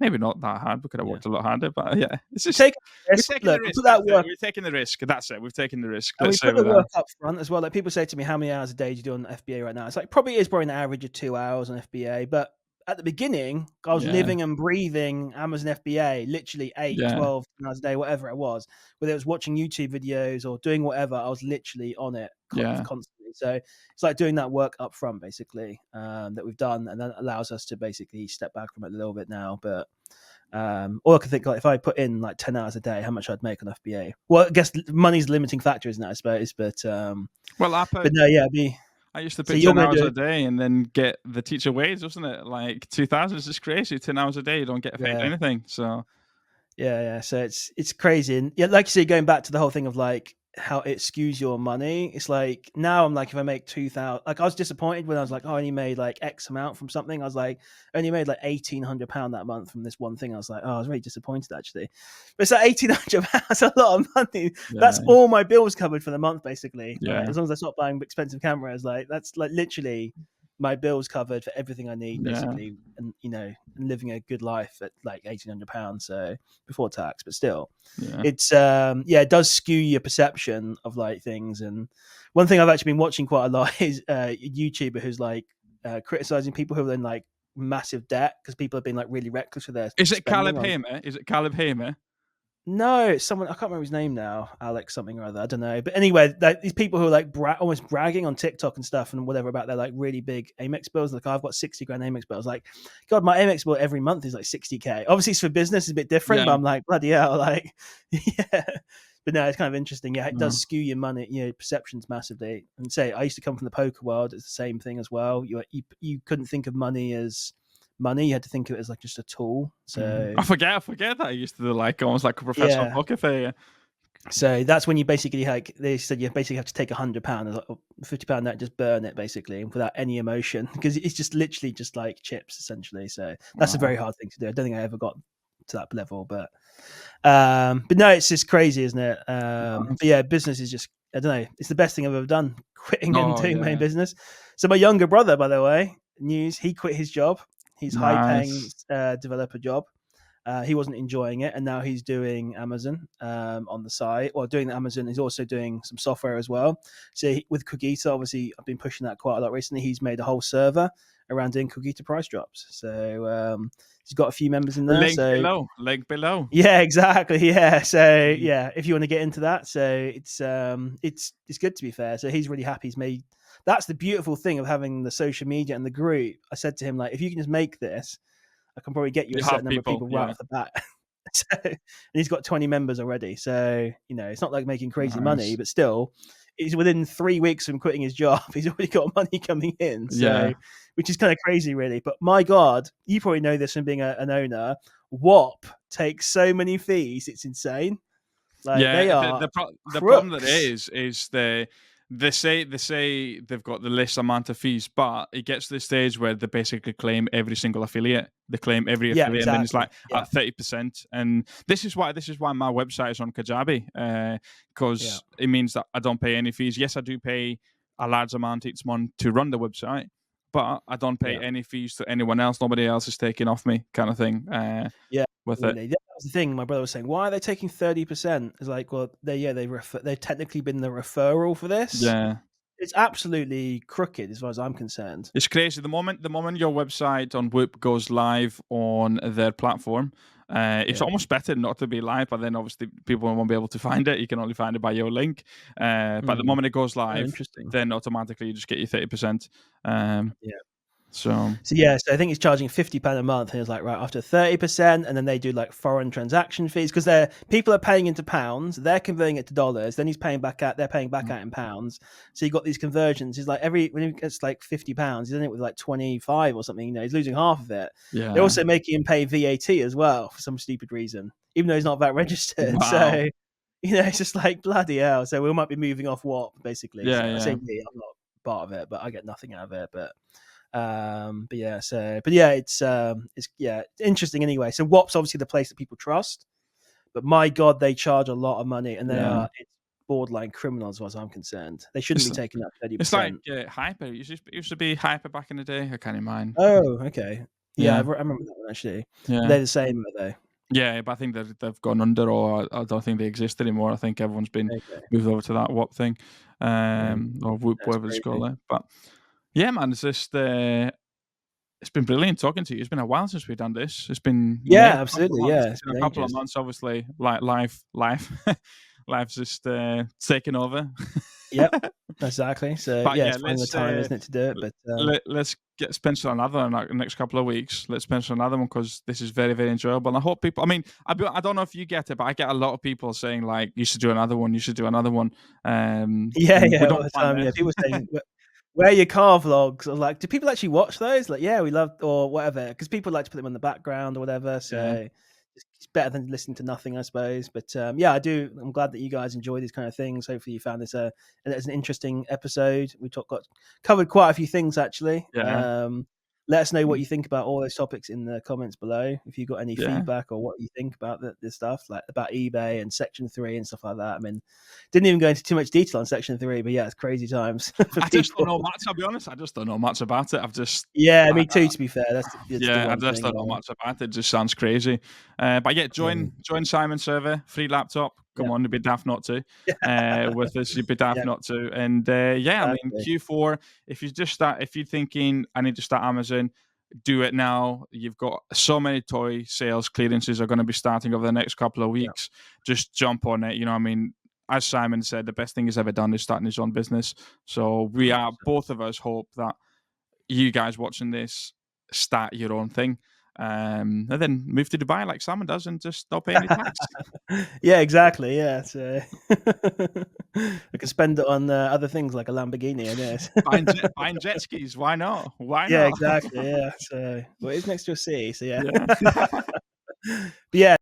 Maybe not that hard. We could have yeah. worked a lot harder, but yeah, it's just Take a we're risk. taking the Look, we risk. put That's that it. work We're taking the risk. That's it. We've taken the risk. and we Let's say put the with that. work up front as well. Like people say to me, how many hours a day do you do on FBA right now? It's like probably is probably an average of 2 hours on FBA, but at the beginning, I was Yeah. living and breathing Amazon FBA, literally 8, Yeah. 12 hours a day, whatever it was. Whether it was watching YouTube videos or doing whatever, I was literally on it Yeah. constantly. So it's like doing that work up front, basically, that we've done, and that allows us to basically step back from it a little bit now. But all I can think, like, if I put in like 10 hours a day, how much I'd make on FBA. Well, I guess money's the limiting factor, isn't it? I suppose, Well, but no, yeah, I used to so put you're 10 going to hours do a it, day and then get the teacher wage, wasn't it? Like 2000 is just crazy. 10 hours a day, you don't get paid yeah. anything. So, Yeah. So it's crazy, and yeah, like you say, going back to the whole thing of like how it skews your money. It's like now I'm like, if I make 2,000, like I was disappointed when I was like, oh, I only made like X amount from something. I was like, I only made like £1,800 that month from this one thing. I was like, oh, I was really disappointed actually. But it's like £1,800. That's a lot of money. That's yeah. all my bills covered for the month, basically. Like, Yeah. as long as I stop buying expensive cameras, like that's like literally my bills covered for everything I need, Yeah. basically, and and living a good life at like £1,800. So before tax, but still, Yeah. it's yeah, it does skew your perception of like things. And one thing I've actually been watching quite a lot is a YouTuber who's like criticizing people who are in like massive debt because people have been like really reckless with their Is it spending Caleb on. Hamer? Is it Caleb Hamer? No, it's someone I can't remember his name now. Alex something or other. I don't know. But anyway, like, these people who are like almost bragging on TikTok and stuff and whatever about their like really big Amex bills. Like, oh, I've got 60 grand Amex bills. Like, God, my Amex bill every month is like 60K. Obviously, it's for business, it's a bit different. But Yeah. I'm like, bloody hell, like, yeah. But no, it's kind of interesting. Yeah, it Yeah. does skew your money, perceptions massively. And say, I used to come from the poker world. It's the same thing as well. You couldn't think of money as money. You had to think of it as like just a tool. So I forget that I used to do like almost like a professional yeah. poker player. So that's when you basically, like they said, you basically have to take £100, like, £50 note, just burn it basically without any emotion, because it's just literally just like chips essentially. So that's a Wow. very hard thing to do. I don't think I ever got to that level, but no, it's just crazy, isn't it? But Nice. yeah, business is just, I don't know, it's the best thing I've ever done, quitting and Oh doing my own yeah. business. So my younger brother, by the way, he quit his job, his high paying Nice. developer job. He wasn't enjoying it, and now he's doing Amazon on the side. Well, doing Amazon, he's also doing some software as well. So with Cogito, obviously, I've been pushing that quite a lot recently. He's made a whole server around doing Cogito price drops. So he's got a few members in there. Link So below. Link below. yeah, exactly. Yeah. So Mhm. yeah, if you want to get into that, so it's good, to be fair. So he's really happy. He's made. That's the beautiful thing of having the social media and the group. I said to him, like, if you can just make this, I can probably get you a You certain have number of people. people right Yeah. off the bat. So, and he's got 20 members already. So, it's not like making crazy money, Nice. but still, he's within 3 weeks from quitting his job. He's already got money coming in. Yeah. So, which is kind of crazy, really. But my God, you probably know this from being an owner. WAP takes so many fees. It's insane. Like, they Yeah, are the problem that crooks. is they say they've got the less amount of fees, but it gets to the stage where they basically claim every single affiliate. They claim every Yeah, affiliate, and then it's like exactly. Yeah. at 30%. And this is why my website is on Kajabi, Yeah. because it means that I don't pay any fees. Yes, I do pay a large amount each month to run the website, but I don't pay Yeah. any fees to anyone else. Nobody else is taking off me, kind of thing. Yeah, With it. absolutely. That was the thing. My brother was saying, "Why are they taking 30%?" It's like, well, they've technically been the referral for this. Yeah. It's absolutely crooked, as far as I'm concerned. It's crazy. The moment your website on Whoop goes live on their platform, it's Yeah. almost better not to be live, but then obviously people won't be able to find it. You can only find it by your link. But the Mm. moment it goes Oh, live, interesting. then automatically you just get your 30%. Um, Yeah. so So yeah, so I think he's charging £50 a month, and it's like, right, after 30%, and then they do like foreign transaction fees, because people are paying into pounds, they're converting it to dollars, then they're paying back out in pounds. So you got these conversions. He's like, when he gets like £50, he's doing it with like 25 or something. He's losing half of it. They're yeah, also making him pay VAT as well for some stupid reason, even though he's not VAT registered. wow, So it's just like, bloody hell. So we might be moving off WAP basically. yeah, So I say yeah, me, I'm not part of it, but I get nothing out of it. But yeah, it's yeah, interesting anyway. So WAP's obviously the place that people trust, but my God, they charge a lot of money, and yeah. it's borderline criminal as far as I'm concerned. They shouldn't It's be taking that it's like 30%. Hyper. It used to be Hyper back in the day. I can't mind. Oh, okay. Yeah, I Yeah, remember that one actually. yeah. They're the same, are they? Yeah, but I think they've gone under, or I don't think they exist anymore. I think everyone's been Okay. moved over to that WAP thing, Yeah, or Whoop, that's whatever it's crazy. called. But yeah, man, it's just it's been brilliant talking to you. It's been a while since we've done this. It's been Yeah, a couple of absolutely. months. Yeah, It's it's been a been couple of ages. months, obviously. Like life, life's just taken over. Yep, exactly. So But yeah, yeah, it's finding the time, isn't it, to do it? But let's get pencil another one like the next couple of weeks. Let's pencil another one because this is very, very enjoyable. And I hope people. I mean, I don't know if you get it, but I get a lot of people saying like, "You should do another one. You should do another one." yeah, And we yeah, all don't the plan time. this. Yeah, people saying, where are your car vlogs? I was like, do people actually watch those? Like, yeah, we love or whatever, because people like to put them in the background or whatever. Yeah, So it's better than listening to nothing, I suppose. But yeah, I do. I'm glad that you guys enjoy these kind of things. Hopefully, you found this as an interesting episode. Got covered quite a few things actually. yeah, Let us know what mm, you think about all those topics in the comments below. If you've got any yeah. feedback or what you think about this stuff, like about eBay and Section 3 and stuff like that. I mean, didn't even go into too much detail on Section 3, but yeah, it's crazy times for I just don't people. know much. I'll be honest. I just don't know much about it. Yeah, I, me too. To be fair, that's the yeah, I one just thing. don't know much about it. It just sounds crazy. But yeah, Yeah, join Simon's server, free laptop. yeah, Come on, you'd be daft not to. With this, you'd be daft yeah, not to. And yeah, I mean exactly. Q4. If you're thinking I need to start Amazon, do it now. You've got so many toy sales clearances are going to be starting over the next couple of Yeah, weeks. Just jump on it. You know, I mean, as Simon said, the best thing he's ever done is starting his own business. So we are 100%. both of us hope that you guys watching this start your own thing, and then move to Dubai like Simon does and just not pay any tax. Yeah, exactly. Yeah, so I could spend it on other things like a Lamborghini, I guess. Buying jet skis, why not? Why Yeah, not? exactly. Yeah. So, well, it's next to a sea. So yeah, Yeah. but yeah,